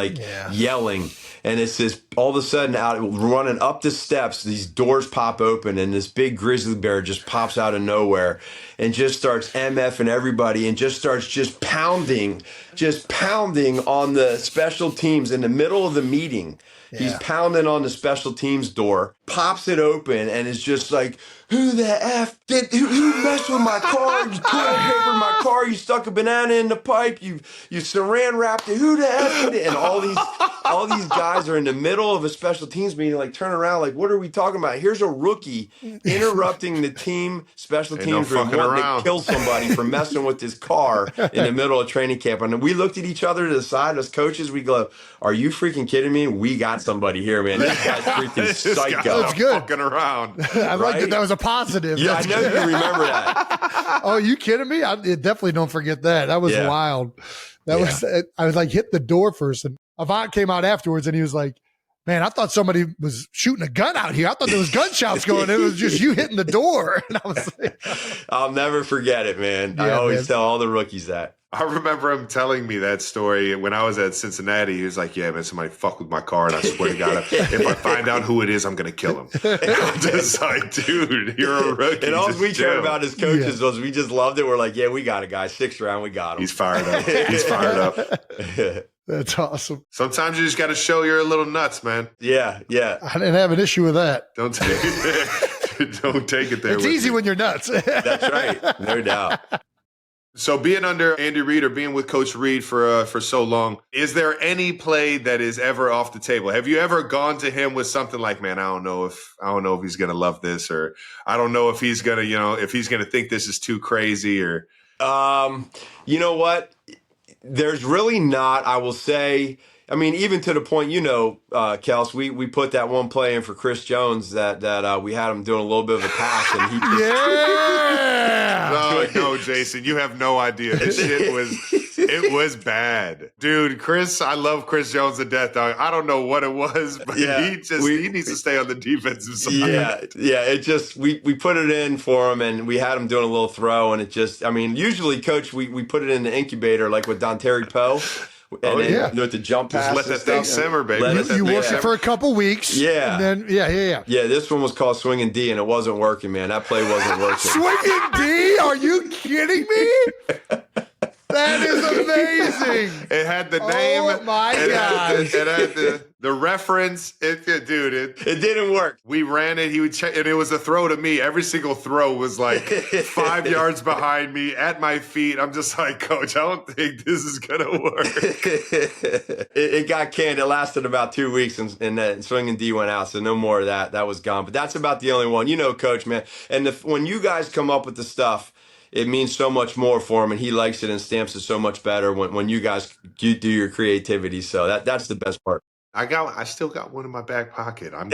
yelling. And it's this, all of a sudden out running up the steps, these doors pop open and this big grizzly bear just pops out of nowhere and just starts MFing everybody and just starts pounding on the special teams in the middle of the meeting. Yeah. He's pounding on the special teams door, pops it open, and is just like, who the F did, who messed with my car? You toilet papered my car, you stuck a banana in the pipe, you saran wrapped it, who the F did it? And all these guys are in the middle of a special teams meeting, turn around, what are we talking about? Here's a rookie interrupting the team special teams room, wanting to kill somebody for messing with his car in the middle of training camp. And we looked at each other to the side as coaches, we go, are you freaking kidding me? We got somebody here, man. This guy's freaking psycho. That's good. Fucking around. I like that was a positive. Yeah, That's I know good. you remember that. Oh, you kidding me? I definitely don't forget that. That was wild. That was, I was hit the door first, and Avant came out afterwards and he was like, man, I thought somebody was shooting a gun out here. I thought there was gunshots going. It was just you hitting the door. And I was like, I'll never forget it, man. I always tell all the rookies that. I remember him telling me that story when I was at Cincinnati. He was like, yeah, man, somebody fucked with my car, and I swear to God, if I find out who it is, I'm going to kill him. And I'm just like, dude, you're a rookie. And all we care about as coaches was we just loved it. We're like, yeah, we got a guy. 6th round, we got him. He's fired up. He's fired up. That's awesome. Sometimes you just got to show you're a little nuts, man. Yeah. I didn't have an issue with that. Don't take it there. It's easy when you're nuts. That's right. No doubt. So being under Andy Reid or being with Coach Reid for so long, is there any play that is ever off the table? Have you ever gone to him with something like, man, I don't know if he's gonna love this, or I don't know if he's gonna, if he's gonna think this is too crazy, or you know what? There's really not, I will say. I mean, even to the point, Kels, we put that one play in for Chris Jones that we had him doing a little bit of a pass, and he just No, Jason, you have no idea. This shit was bad, dude. I love Chris Jones to death, dog. I don't know what it was, but he needs to stay on the defensive side. It just we put it in for him, and we had him doing a little throw, and it just, I mean, usually, Coach, we put it in the incubator like with Dontari Poe. And with the jump pass, just let that thing simmer, baby. You worked it for a couple weeks. Yeah. And then, yeah. Yeah, this one was called Swingin' D, and it wasn't working, man. That play wasn't working. Swingin' D? Are you kidding me? That is amazing. It had the name. Oh, my God. It had the reference. It didn't work. We ran it. He would check, and it was a throw to me. Every single throw was 5 yards behind me at my feet. I'm just like, Coach, I don't think this is going to work. It got canned. It lasted about 2 weeks, and then Swingin' D went out, so no more of that. That was gone. But that's about the only one. Coach, man. And when you guys come up with the stuff, it means so much more for him, and he likes it and stamps it so much better when you guys do your creativity. So that's the best part. I still got one in my back pocket. I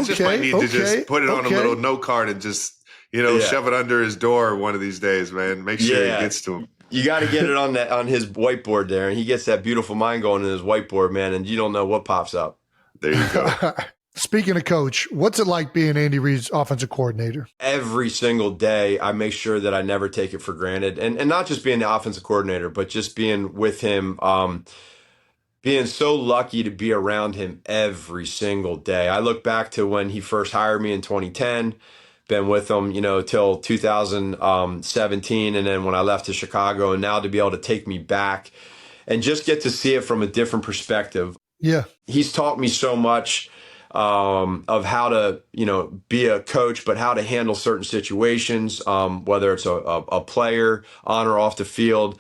just might need to just put it on a little note card and just shove it under his door one of these days, man. Make sure it gets to him. You got to get it on his whiteboard there, and he gets that beautiful mind going in his whiteboard, man, and you don't know what pops up. There you go. Speaking of Coach, what's it like being Andy Reid's offensive coordinator? Every single day, I make sure that I never take it for granted. And not just being the offensive coordinator, but just being with him, being so lucky to be around him every single day. I look back to when he first hired me in 2010, been with him, till 2017. And then when I left to Chicago, and now to be able to take me back and just get to see it from a different perspective. Yeah. He's taught me so much. Of how to, be a coach, but how to handle certain situations, whether it's a player on or off the field.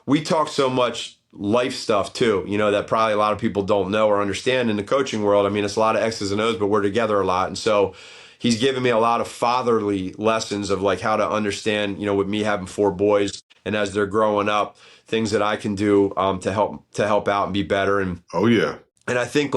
We talk so much life stuff too, that probably a lot of people don't know or understand in the coaching world. I mean, it's a lot of X's and O's, but we're together a lot. And so he's given me a lot of fatherly lessons of how to understand, with me having 4 boys and as they're growing up, things that I can do to help out and be better. And oh yeah. And I think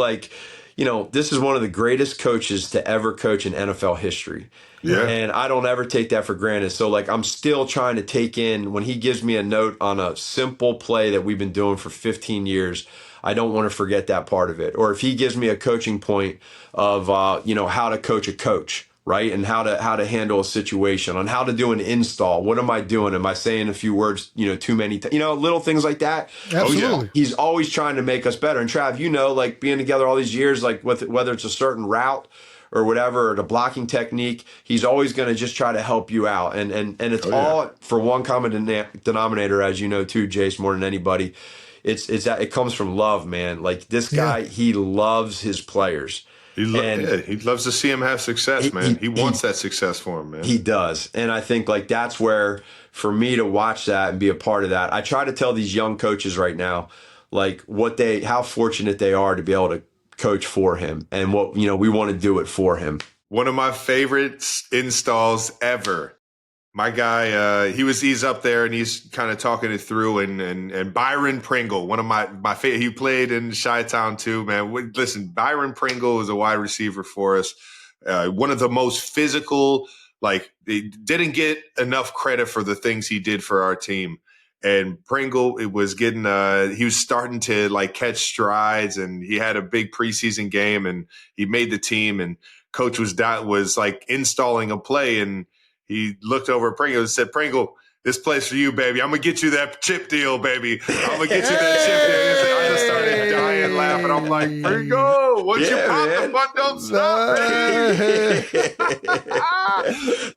this is one of the greatest coaches to ever coach in NFL history. Yeah. And I don't ever take that for granted. So, like, I'm still trying to take in when he gives me a note on a simple play that we've been doing for 15 years. I don't want to forget that part of it. Or if he gives me a coaching point of, how to coach a coach, right? And how to handle a situation, on how to do an install. What am I doing? Am I saying a few words, too many, little things like that. Absolutely. He's always trying to make us better. And Trav, like being together all these years, like whether it's a certain route or whatever, or the blocking technique, he's always going to just try to help you out. And it's all for one common denominator, as you know too, Jace, more than anybody. It's that it comes from love, man. Like this guy, he loves his players. He loves to see him have success, man. He wants that success for him, man. He does. And I think like that's where, for me to watch that and be a part of that, I try to tell these young coaches right now, like how fortunate they are to be able to coach for him, and what, we want to do it for him. One of my favorite installs ever. My guy, he's up there and he's kind of talking it through, and Byron Pringle, one of my favorite. He played in Chi-Town too, man. Listen, Byron Pringle is a wide receiver for us. One of the most physical. Like, he didn't get enough credit for the things he did for our team. And Pringle, he was starting to like catch strides, and he had a big preseason game, and he made the team. And coach was like installing a play, and he looked over at Pringle and said, "Pringle, this play's for you, baby. I'm gonna get you that chip deal, baby. I'm gonna get you that chip deal." I just started dying laughing. I'm like, "Pringle, once you pop the fun, don't stop, baby."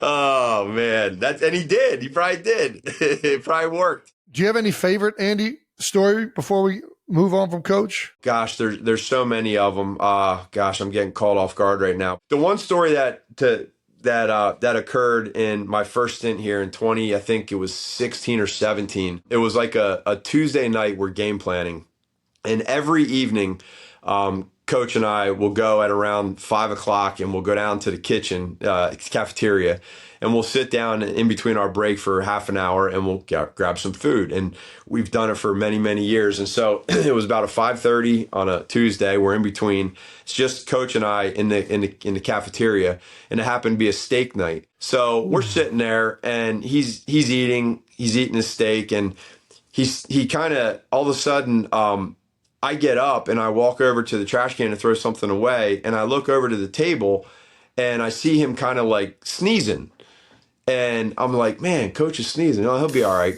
Oh man, and he did. He probably did. It probably worked. Do you have any favorite Andy story before we move on from Coach? Gosh, there's so many of them. Gosh, I'm getting caught off guard right now. The one story that occurred in my first stint here in 20, I think it was 16 or 17. It was like a Tuesday night, we're game planning, and every evening, Coach and I will go at around 5 o'clock, and we'll go down to the kitchen, cafeteria, and we'll sit down in between our break for half an hour, and we'll grab some food. And we've done it for many, many years. And so it was about a 5:30 on a Tuesday. We're in between. It's just Coach and I in the cafeteria, and it happened to be a steak night. So we're sitting there, and he's eating his steak, and he kind of all of a sudden. I get up and I walk over to the trash can to throw something away, and I look over to the table and I see him kind of like sneezing. And I'm like, man, Coach is sneezing. Oh, he'll be all right.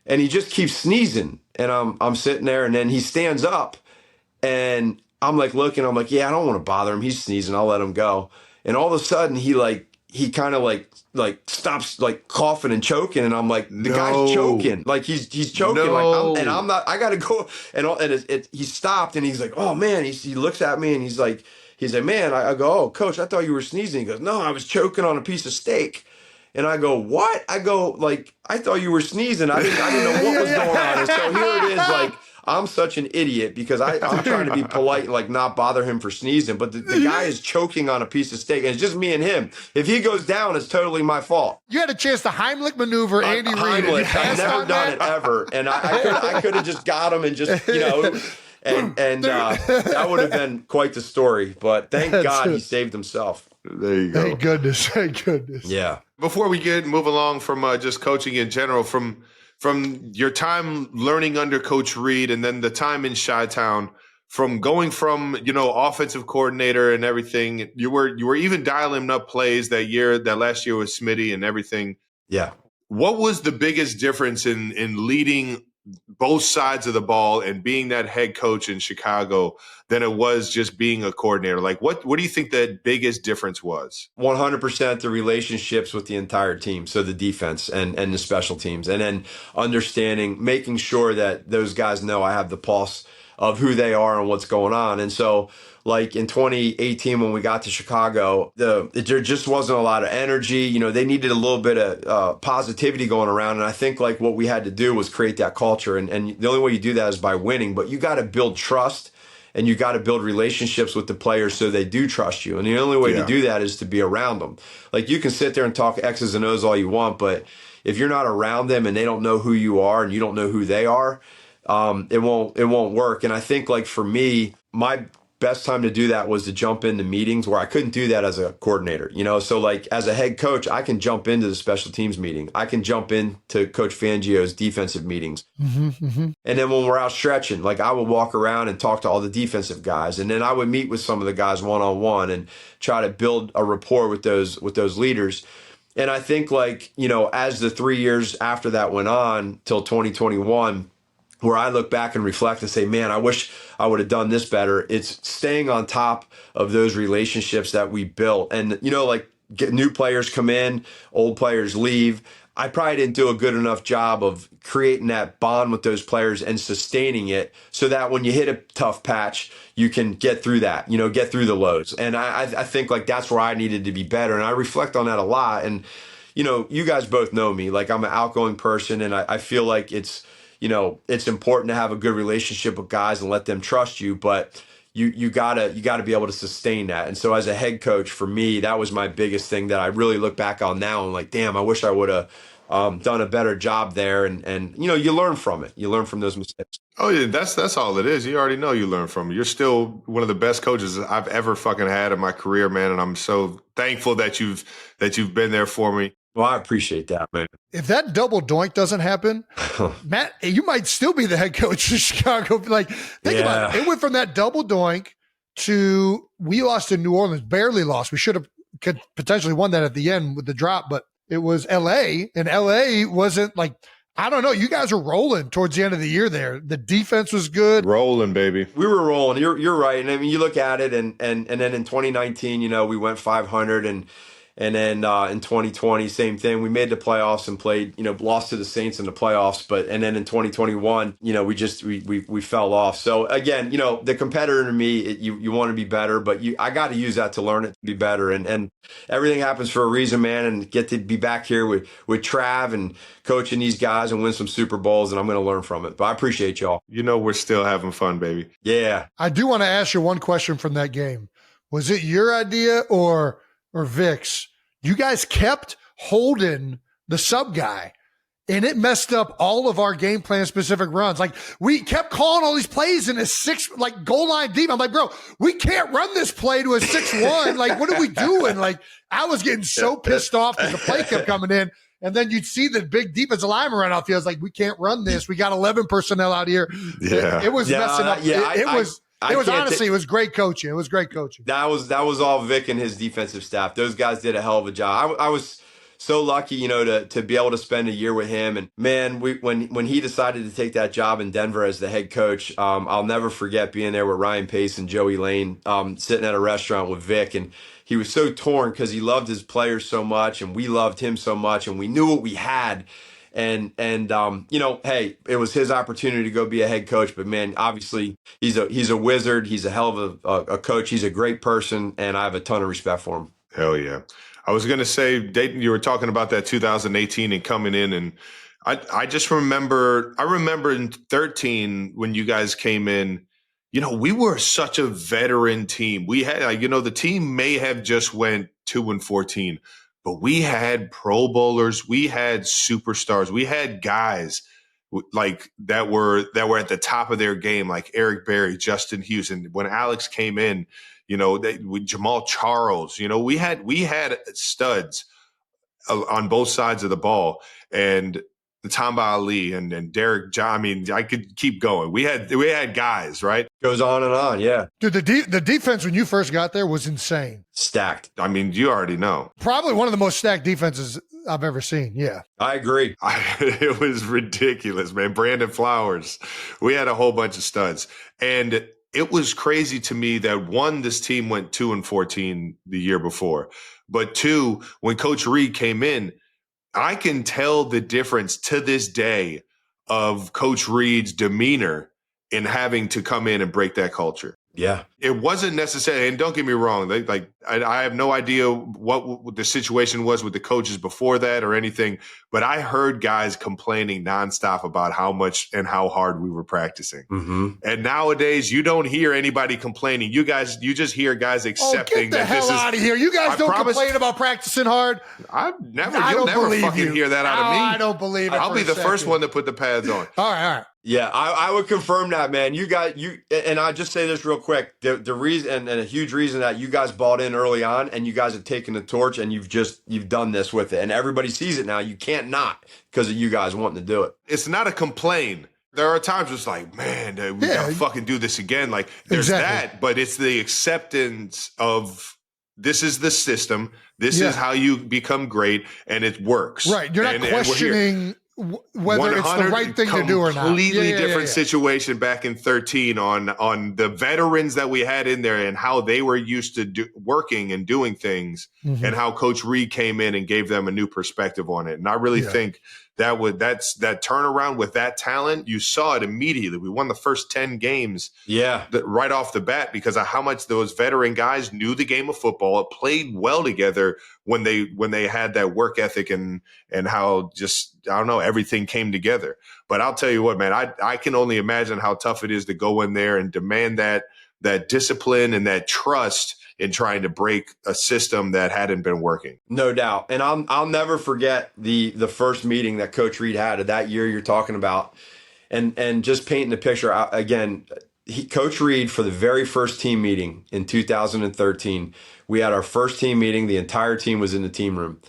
And he just keeps sneezing. And I'm sitting there, and then he stands up, and I'm like looking, I'm like, yeah, I don't want to bother him. He's sneezing. I'll let him go. And all of a sudden he kind of like stops like coughing and choking, and I'm like, the guy's choking, like he's choking, I'm not. I gotta go, and he stopped, and he's like, oh man, he looks at me, and he's like, man, I go, oh Coach, I thought you were sneezing. He goes, no, I was choking on a piece of steak. And I go, what? I go, like, I thought you were sneezing. I didn't know what was going on. And so here it is, like, I'm such an idiot because I'm trying to be polite and like not bother him for sneezing, but the guy is choking on a piece of steak, and it's just me and him. If he goes down, it's totally my fault. You had a chance to Heimlich maneuver Andy Reid. I've never done it ever, and I could have just got him and just and that would have been quite the story. But thank God he saved himself. There you go. Thank goodness. Yeah. Before we move along from just coaching in general, from your time learning under Coach Reid, and then the time in Chi-Town, from going from offensive coordinator and everything, you were even dialing up plays that last year with Smitty and everything. Yeah. What was the biggest difference in leading both sides of the ball and being that head coach in Chicago than it was just being a coordinator? Like, what do you think the biggest difference was? 100% the relationships with the entire team. So the defense and the special teams, and then understanding, making sure that those guys know I have the pulse of who they are and what's going on. And so like in 2018, when we got to Chicago, there just wasn't a lot of energy. They needed a little bit of positivity going around. And I think like what we had to do was create that culture. And the only way you do that is by winning. But you got to build trust, and you got to build relationships with the players so they do trust you. And the only way to do that is to be around them. Like, you can sit there and talk X's and O's all you want, but if you're not around them and they don't know who you are and you don't know who they are, it won't work. And I think like for me, my best time to do that was to jump into meetings where I couldn't do that as a coordinator, so like as a head coach, I can jump into the special teams meeting. I can jump into Coach Fangio's defensive meetings. And then when we're out stretching, like I would walk around and talk to all the defensive guys. And then I would meet with some of the guys one-on-one and try to build a rapport with those leaders. And I think like, as the 3 years after that went on till 2021, where I look back and reflect and say, man, I wish I would have done this better. It's staying on top of those relationships that we built. And, like get new players come in, old players leave. I probably didn't do a good enough job of creating that bond with those players and sustaining it so that when you hit a tough patch, you can get through that, get through the lows. And I think like that's where I needed to be better. And I reflect on that a lot. And, you guys both know me, like I'm an outgoing person, and I feel like it's important to have a good relationship with guys and let them trust you, but you gotta be able to sustain that. And so as a head coach, for me, that was my biggest thing that I really look back on now and like, damn, I wish I would have done a better job there. And you learn from it. You learn from those mistakes. Oh yeah, that's all it is. You already know you learn from it. You're still one of the best coaches I've ever fucking had in my career, man. And I'm so thankful that you've been there for me. Well, I appreciate that, man. If that double doink doesn't happen, Matt, you might still be the head coach of Chicago. Like, think about it. It went from that double doink to we lost in New Orleans, barely lost. We could potentially won that at the end with the drop, but it was LA, and LA wasn't like, I don't know. You guys were rolling towards the end of the year there. The defense was good. Rolling, baby. We were rolling. You're right. And I mean, you look at it, and then in 2019, we went 500, and then in 2020, same thing. We made the playoffs and played, lost to the Saints in the playoffs. And then in 2021, we fell off. So again, the competitor in me, you want to be better, but I got to use that to learn it to be better. And everything happens for a reason, man. And get to be back here with Trav and coaching these guys and win some Super Bowls. And I'm going to learn from it. But I appreciate y'all. We're still having fun, baby. Yeah. I do want to ask you one question from that game. Was it your idea or Vic's? You guys kept holding the sub guy, and it messed up all of our game plan specific runs. Like, we kept calling all these plays in a goal line deep. I'm like, bro, we can't run this play to a 6-1. Like, what are we doing? Like, I was getting so pissed off because the play kept coming in. And then you'd see the big defensive lineman run out the field. I was like, we can't run this. We got 11 personnel out here. Yeah. It was messing up. It was honestly, it was great coaching. It was great coaching. That was all Vic and his defensive staff. Those guys did a hell of a job. I was so lucky, to be able to spend a year with him. And man, when he decided to take that job in Denver as the head coach, I'll never forget being there with Ryan Pace and Joey Lane, sitting at a restaurant with Vic, and he was so torn because he loved his players so much, and we loved him so much, and we knew what we had. And hey, it was his opportunity to go be a head coach. But man, obviously he's a wizard. He's a hell of a coach. He's a great person, and I have a ton of respect for him. Hell yeah. I was going to say, Dayton, you were talking about that 2018 and coming in, and I just remember in 13 when you guys came in, we were such a veteran team. We had, the team may have just went 2-14. But we had Pro Bowlers, we had superstars, we had guys like that were at the top of their game, like Eric Berry, Justin Hughes, and when Alex came in, with Jamal Charles, we had studs on both sides of the ball, and Tamba Ali and Derek John. I mean, I could keep going. We had guys, right? Goes on and on, yeah. Dude, the defense when you first got there was insane. Stacked. I mean, you already know. Probably one of the most stacked defenses I've ever seen, yeah. I agree. It was ridiculous, man. Brandon Flowers. We had a whole bunch of studs. And it was crazy to me that, one, this team went 2-14 the year before. But two, when Coach Reid came in, I can tell the difference to this day of Coach Reid's demeanor in having to come in and break that culture. Yeah. It wasn't necessary. And don't get me wrong. I have no idea what the situation was with the coaches before that or anything, but I heard guys complaining nonstop about how much and how hard we were practicing. Mm-hmm. And nowadays you don't hear anybody complaining. You just hear guys accepting that this is. Get the hell out of here. You guys don't complain about practicing hard. You'll never fucking hear that out of me. I don't believe it. I'll be the first one to put the pads on. All right. Yeah, I would confirm that, man. And I just say this real quick. The reason, and a huge reason that you guys bought in early on, and you guys have taken the torch, and you've done this with it, and everybody sees it now. You can't not, because of you guys wanting to do it. It's not a complaint. There are times it's like, man, we gotta fucking do this again. Like there's that, but it's the acceptance of this is the system. This is how you become great, and it works. Right. You're not questioning whether it's the right thing to do or not. Completely different situation back in 13 on the veterans that we had in there and how they were used to working and doing things, and how Coach Reid came in and gave them a new perspective on it. And I really think that's that turnaround with that talent. You saw it immediately. We won the first 10 games right off the bat because of how much those veteran guys knew the game of football. It played well together when they had that work ethic and how just, I don't know, everything came together. But I'll tell you what, man, I can only imagine how tough it is to go in there and demand that discipline and that trust in trying to break a system that hadn't been working. No doubt. And I'll never forget the first meeting that Coach Reid had of that year you're talking about. And just painting the picture again, Coach Reid, for the very first team meeting in 2013, we had our first team meeting. The entire team was in the team room,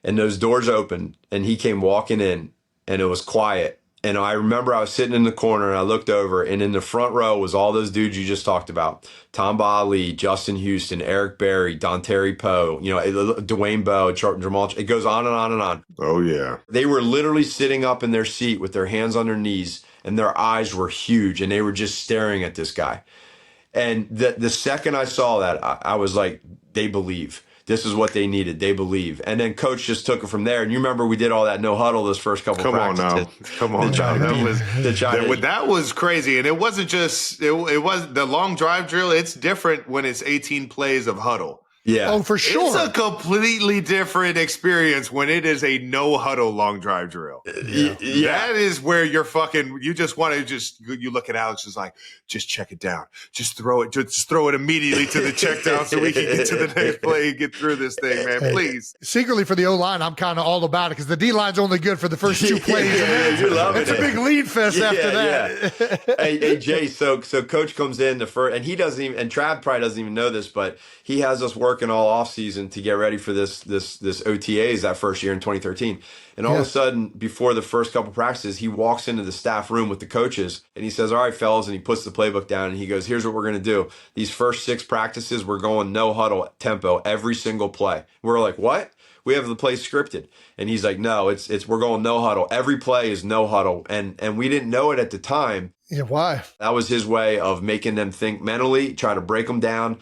and those doors opened, and he came walking in, and it was quiet. And I remember I was sitting in the corner, and I looked over, and in the front row was all those dudes you just talked about: Tom Ali, Justin Houston, Eric Berry, Dontari Poe, Dwayne Bowe, Jamal. It goes on and on and on. Oh yeah, they were literally sitting up in their seat with their hands on their knees, and their eyes were huge, and they were just staring at this guy. And the second I saw that, I was like, they believe. This is what they needed. They believe. And then Coach just took it from there. And you remember we did all that no huddle those first couple practices. Come on now. That was crazy. And it wasn't just, it was the long drive drill. It's different when it's 18 plays of huddle. Yeah. Oh, for sure. It's a completely different experience when it is a no huddle long drive drill. Yeah. That is where you're you just want to you look at Alex, is like, just check it down. Just throw it immediately to the check down so we can get to the next play and get through this thing, man. Please. Secretly for the O-line, I'm kind of all about it because the D-line's only good for the first two plays. You're loving it's a big lead fest after that. Yeah. Hey, Jay, so Coach comes in and he doesn't even, and Trav probably doesn't even know this, but he has us working all off season to get ready for this OTAs that first year in 2013. And all of a sudden, before the first couple practices, he walks into the staff room with the coaches and he says, "All right, fellas," and he puts the playbook down and he goes, "Here's what we're going to do. These first 6 practices, we're going no huddle tempo every single play." We're like, "What? We have the play scripted." And he's like, "No, it's we're going no huddle. Every play is no huddle." And we didn't know it at the time. Yeah, why? That was his way of making them think mentally, try to break them down,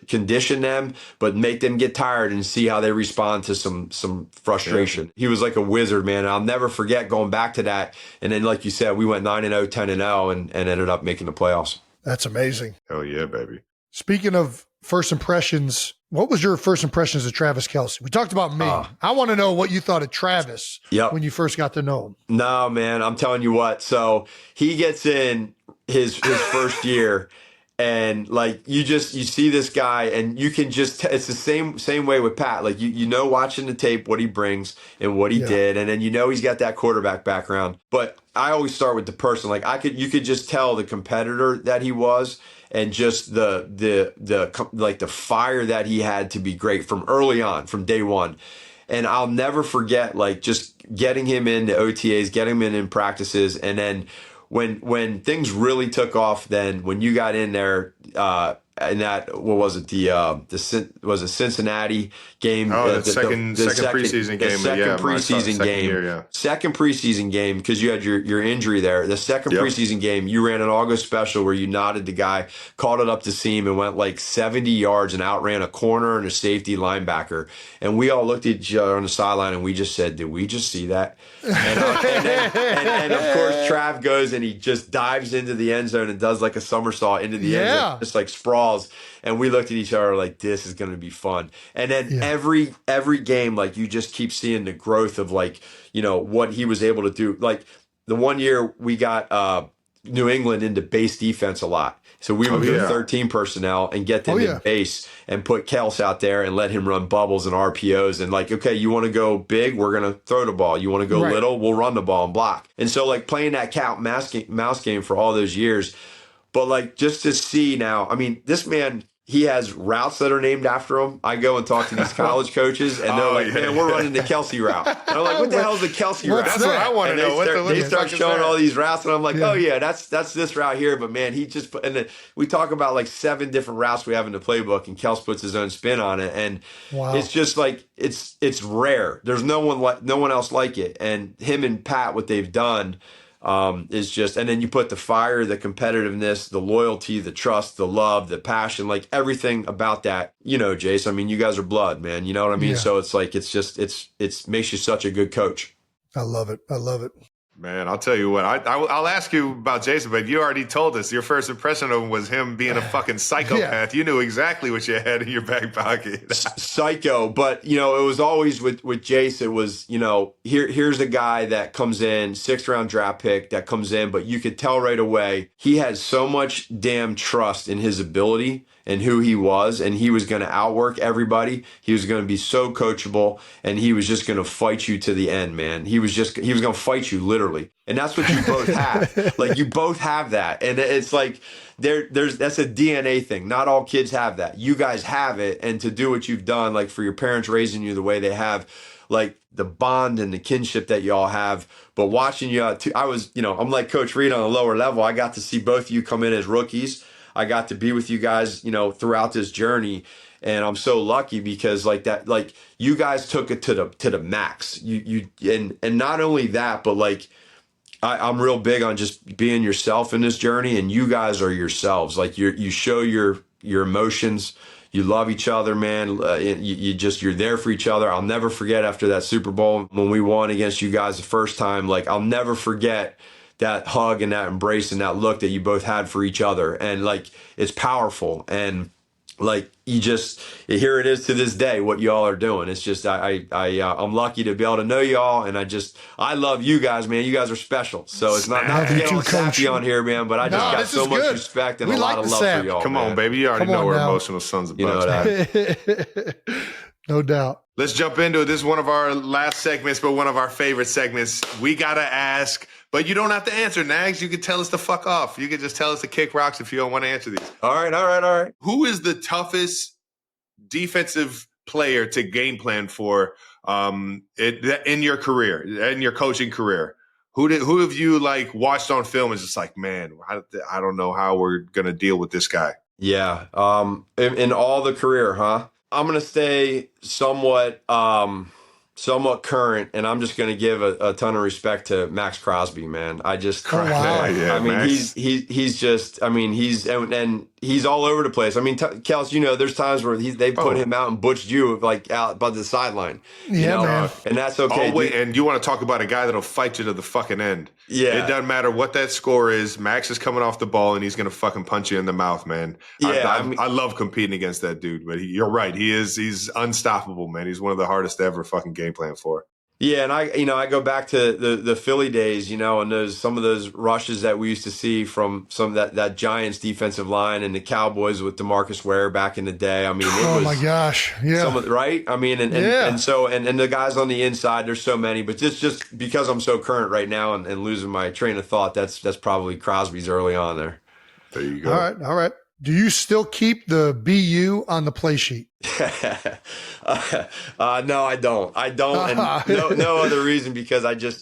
condition them, but make them get tired and see how they respond to some frustration. He was like a wizard, man. I'll never forget going back to that. And then, like you said, we went 9-0, 10-0, and ended up making the playoffs. That's amazing. Hell yeah, baby. Speaking of first impressions, what was your first impressions of Travis Kelce? We talked about me. I want to know what you thought of Travis when you first got to know him. No, man, I'm telling you what. So he gets in his first year, and like you see this guy, and you can just it's the same way with Pat. Like you know, watching the tape, what he brings and what he did, and then you know he's got that quarterback background. But I always start with the person. Like you could just tell the competitor that he was. And just the fire that he had to be great from early on, from day one. And I'll never forget, like, just getting him into OTAs, getting him in practices. And then when things really took off, then when you got in there, and that, what was it? Was it Cincinnati game? Oh, the second preseason game. Second preseason game, because you had your injury there. The second preseason game, you ran an August special where you knotted the guy, caught it up the seam, and went like 70 yards and outran a corner and a safety linebacker. And we all looked at each other on the sideline and we just said, "Did we just see that?" And of course, Trav goes and he just dives into the end zone and does like a somersault into the end zone, just like sprawls. And we looked at each other like, this is going to be fun. And then every game, like, you just keep seeing the growth of, like, you know, what he was able to do. Like the one year we got New England into base defense a lot. So we would go 13 personnel and get them in base and put Kelce out there and let him run bubbles and RPOs. And like, okay, you want to go big? We're going to throw the ball. You want to go little? We'll run the ball and block. And so like playing that cat mouse game for all those years. But like just to see now, I mean, this man, he has routes that are named after him. I go and talk to these college coaches, and they're like, man, we're running the Kelce route. And I'm like, what the hell is the Kelce route? That's what I want to know. They start showing all these routes, and I'm like, oh, yeah, that's this route here. But, man, he just – and then we talk about, like, 7 different routes we have in the playbook, and Kelce puts his own spin on it. And it's just like it's rare. There's no one else like it. And him and Pat, what they've done – is just, and then you put the fire, the competitiveness, the loyalty, the trust, the love, the passion, like everything about that, you know, Jace, I mean, you guys are blood, man. You know what I mean? So it's like, it's just, it's makes you such a good coach. I love it. I love it. Man, I'll tell you what. I'll ask you about Jason, but you already told us your first impression of him was him being a fucking psychopath. You knew exactly what you had in your back pocket. Psycho, but you know, it was always with Jace. It was, you know, here's a guy that comes in, 6th round draft pick that comes in, but you could tell right away he had so much damn trust in his ability and who he was, and he was going to outwork everybody. He was going to be so coachable, and he was just going to fight you to the end, man. He was going to fight you literally. And that's what you both have. Like, you both have that. And it's like, that's a DNA thing. Not all kids have that. You guys have it. And to do what you've done, like for your parents raising you the way they have, like the bond and the kinship that y'all have. But watching you, I was, you know, I'm like Coach Reid on a lower level. I got to see both of you come in as rookies. I got to be with you guys, you know, throughout this journey. And I'm so lucky because like that, like you guys took it to the max. And not only that, but like I'm real big on just being yourself in this journey, and you guys are yourselves. Like you show your emotions. You love each other, man. You're there for each other. I'll never forget after that Super Bowl when we won against you guys the first time. Like I'll never forget that hug and that embrace and that look that you both had for each other. And like, it's powerful. And like, here it is to this day, what y'all are doing. It's just, I'm lucky to be able to know y'all. And I love you guys, man. You guys are special. So it's not to get all sappy on here, man, but I just got so much respect and a lot of love for y'all. Come on, baby. You already know we're emotional sons of bitches. No doubt. Let's jump into it. This is one of our last segments, but one of our favorite segments. We got to ask, but you don't have to answer, Nags. You can tell us to fuck off. You can just tell us to kick rocks if you don't want to answer these. All right. Who is the toughest defensive player to game plan for in your career, in your coaching career? Who have you like watched on film and just like, man, I don't know how we're going to deal with this guy? Yeah. In all the career, huh? I'm going to stay somewhat current, and I'm just going to give a ton of respect to Max Crosby, man. I just, I mean, Max. he's just, I mean, he's all over the place. I mean, Kelce, you know, there's times where they put him out and butched you like out by the sideline. Yeah, man. And that's okay. Oh, wait, and you want to talk about a guy that'll fight you to the fucking end. Yeah. It doesn't matter what that score is. Max is coming off the ball, and he's going to fucking punch you in the mouth, man. Yeah. I love competing against that dude, but you're right. He's unstoppable, man. He's one of the hardest to ever fucking game plan for. Yeah, and I go back to the Philly days, you know, and some of those rushes that we used to see from some of that Giants defensive line and the Cowboys with DeMarcus Ware back in the day. I mean, it was, my gosh, yeah, right. I mean, and so the guys on the inside, there's so many, but just because I'm so current right now and losing my train of thought, that's probably Crosby's early on there. There you go. All right. Do you still keep the BU on the play sheet? No, I don't. And no other reason, because I did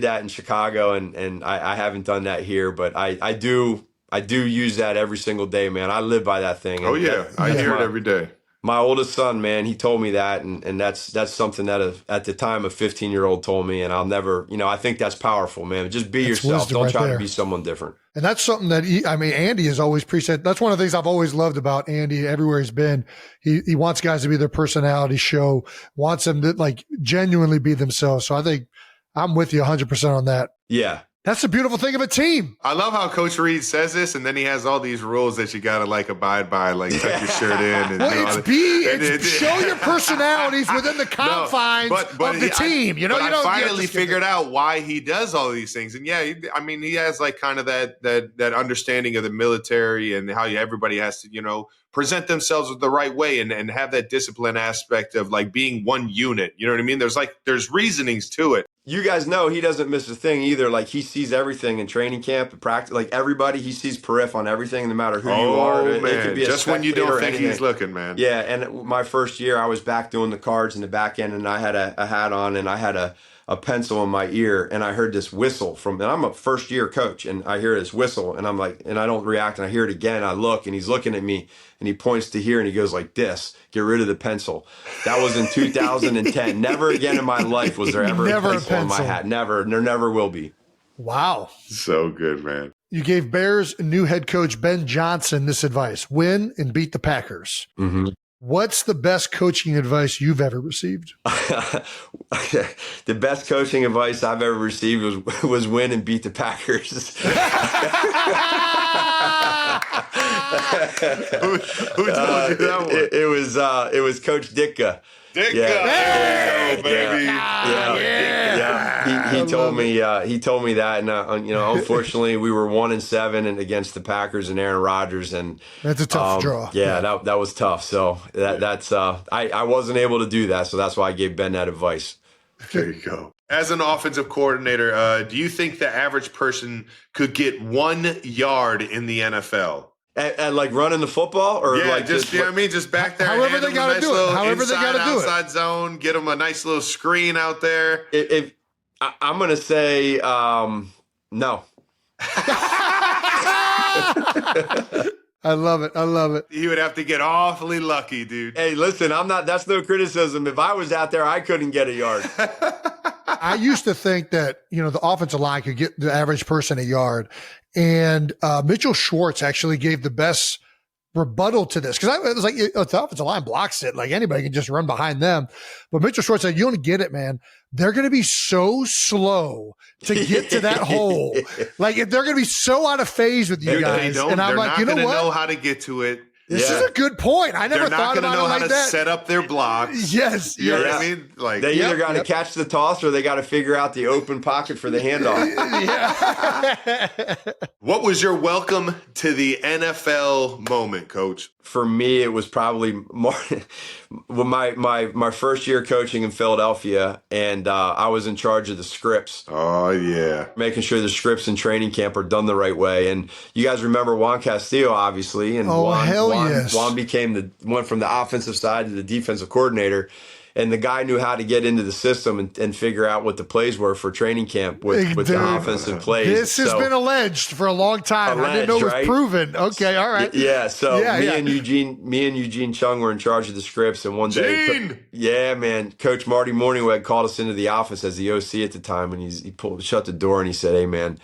that in Chicago, and I haven't done that here, but I do use that every single day, man. I live by that thing. Oh yeah, I hear it every day. My oldest son, man, he told me that, and that's something that at the time a 15-year-old told me, and I'll never, you know, I think that's powerful, man. Just be yourself. Don't try to be someone different. And that's something that Andy has always appreciated. That's one of the things I've always loved about Andy everywhere he's been. He wants guys to be their personality show, wants them to like genuinely be themselves. So I think I'm with you 100% on that. Yeah. That's the beautiful thing of a team. I love how Coach Reid says this, and then he has all these rules that you got to like abide by, like tuck your shirt in. And well, it's show your personalities within the confines of the team. I finally figured out why he does all these things. And yeah, I mean, he has like kind of that understanding of the military and how everybody has to, present themselves the right way and have that discipline aspect of like being one unit. You know what I mean? There's reasonings to it. You guys know he doesn't miss a thing either. Like he sees everything in training camp and practice. Like everybody, he sees periph on everything, no matter who you are. Oh man, it could be just when you don't think he's looking, man. Yeah, and my first year, I was back doing the cards in the back end, and I had a hat on, and I had a pencil in my ear, and I heard this whistle and I'm a first year coach, and I hear this whistle, and I'm like, and I don't react, and I hear it again. I look, and he's looking at me, and he points to here, and he goes like this, get rid of the pencil. That was in 2010. Never again in my life was there ever a pencil in my hat. Never. There never will be. Wow. So good, man. You gave Bears new head coach Ben Johnson this advice: win and beat the Packers. Mm-hmm. What's the best coaching advice you've ever received? The best coaching advice I've ever received was win and beat the Packers. Who told you that one? It was Coach Ditka. Ditka, yeah, baby. Yeah. He told me that, and unfortunately, we were 1-7 and against the Packers and Aaron Rodgers, and that's a tough draw. Yeah, that was tough. So that's I wasn't able to do that, so that's why I gave Ben that advice. There you go. As an offensive coordinator, do you think the average person could get 1 yard in the NFL? And like running the football, or just back there. However they got to do it. However they got to do it. Outside zone, get them a nice little screen out there. If I'm going to say no. I love it. You would have to get awfully lucky, dude. Hey, listen, that's no criticism. If I was out there, I couldn't get a yard. I used to think that, the offensive line could get the average person a yard. And Mitchell Schwartz actually gave the best rebuttal to this. Because it was like, the offensive line blocks it. Like anybody can just run behind them. But Mitchell Schwartz said, you don't get it, man. They're going to be so slow to get to that hole. Like they're going to be so out of phase with you guys. And I'm like, you know what? They're not going to know how to get to it. This is a good point. I never thought about it like that. They're not going to know how to set up their blocks. Yes. You know what I mean? Like they either got to catch the toss or they got to figure out the open pocket for the handoff. What was your welcome to the NFL moment, Coach? For me, it was probably more my first year coaching in Philadelphia, and I was in charge of the scripts. Oh, yeah. Making sure the scripts in training camp are done the right way. And you guys remember Juan Castillo, obviously. And Juan went from the offensive side to the defensive coordinator. And the guy knew how to get into the system and figure out what the plays were for training camp with the offensive plays. This has been alleged for a long time. I didn't know it was proven. Okay, all right. Yeah, so me and Eugene Chung were in charge of the scripts. And one day, Coach Marty Morningweg called us into the office as the OC at the time, and he shut the door and he said, "Hey, man."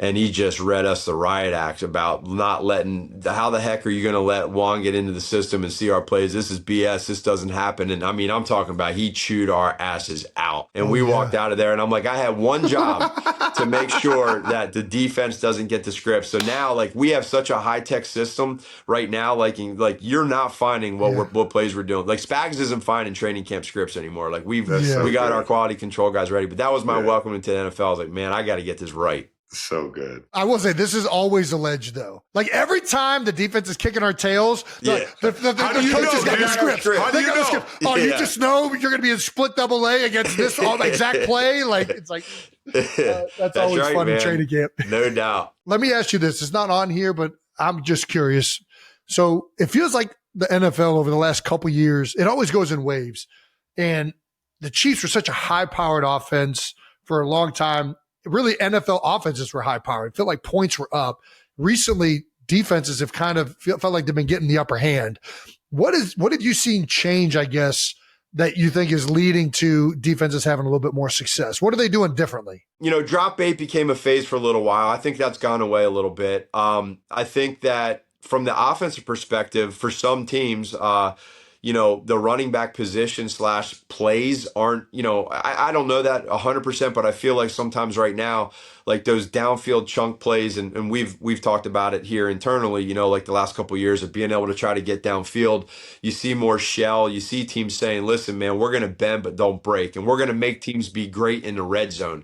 And he just read us the riot act about not letting, how the heck are you going to let Juan get into the system and see our plays? This is BS. This doesn't happen. And I mean, I'm talking about he chewed our asses out. And we walked out of there and I'm like, I had one job to make sure that the defense doesn't get the script. So now, like, we have such a high-tech system right now, like you're not finding what plays we're doing. Like Spags isn't finding training camp scripts anymore. Like we got our quality control guys ready. But that was my welcome into the NFL. I was like, man, I got to get this right. So good. I will say this is always alleged though. Like every time the defense is kicking our tails, the coaches got the script. They got the script. Oh, you just know you're going to be in split double A against this exact play. Like it's like that's always right, fun in training camp. No doubt. Let me ask you this: it's not on here, but I'm just curious. So it feels like the NFL over the last couple years, it always goes in waves, and the Chiefs were such a high-powered offense for a long time. Really, NFL offenses were high-powered. It felt like points were up. Recently, defenses have kind of felt like they've been getting the upper hand. What have you seen change, I guess, that you think is leading to defenses having a little bit more success? What are they doing differently? Drop bait became a phase for a little while. I think that's gone away a little bit. I think that from the offensive perspective, for some teams, the running back position / plays aren't, I don't know that 100%, but I feel like sometimes right now, like those downfield chunk plays, and we've talked about it here internally, like the last couple of years of being able to try to get downfield. You see more shell. You see teams saying, listen, man, we're going to bend but don't break, and we're going to make teams be great in the red zone.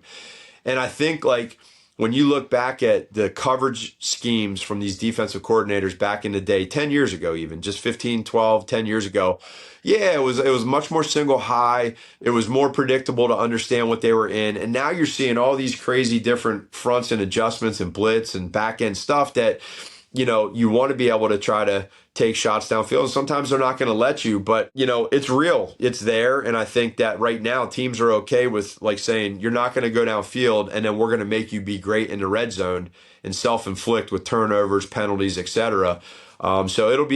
And I think like when you look back at the coverage schemes from these defensive coordinators back in the day, 10 years ago, even just 15, 12, 10 years ago, yeah, it was much more single high. It was more predictable to understand what they were in. And now you're seeing all these crazy different fronts and adjustments and blitz and back end stuff that, you want to be able to try to take shots downfield. And sometimes they're not going to let you, but it's real. It's there. And I think that right now teams are okay with like saying, you're not going to go downfield and then we're going to make you be great in the red zone and self-inflict with turnovers, penalties, etc. So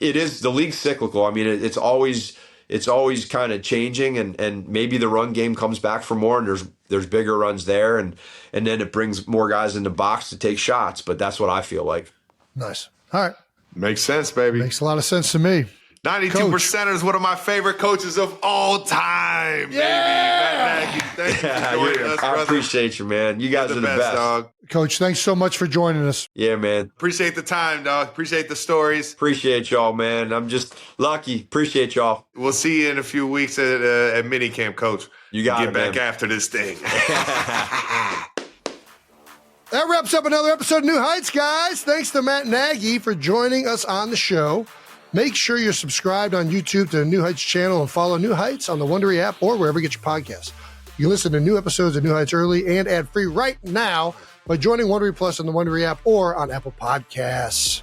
it is, the league's cyclical. I mean, it's always kind of changing, and maybe the run game comes back for more, and there's bigger runs there, and then it brings more guys in the box to take shots. But that's what I feel like. Nice. All right. Makes sense, baby. Makes a lot of sense to me. 92% is one of my favorite coaches of all time, baby. Matt Nagy, thank you for joining us, brother. I appreciate you, man. You guys are the best, dog. Coach, thanks so much for joining us. Yeah, man. Appreciate the time, dog. Appreciate the stories. Appreciate y'all, man. I'm just lucky. Appreciate y'all. We'll see you in a few weeks at minicamp, Coach. You got it, back man. after this thing. That wraps up another episode of New Heights, guys. Thanks to Matt Nagy for joining us on the show. Make sure you're subscribed on YouTube to the New Heights channel and follow New Heights on the Wondery app or wherever you get your podcasts. You can listen to new episodes of New Heights early and ad-free right now by joining Wondery Plus on the Wondery app or on Apple Podcasts.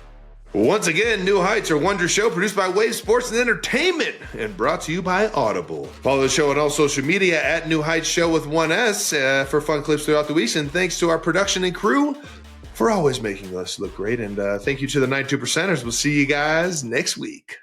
Once again, New Heights, our Wonder Show, produced by Wave Sports and Entertainment and brought to you by Audible. Follow the show on all social media at New Heights Show with 1S for fun clips throughout the weeks. And thanks to our production and crew for always making us look great. And thank you to the 92%ers. We'll see you guys next week.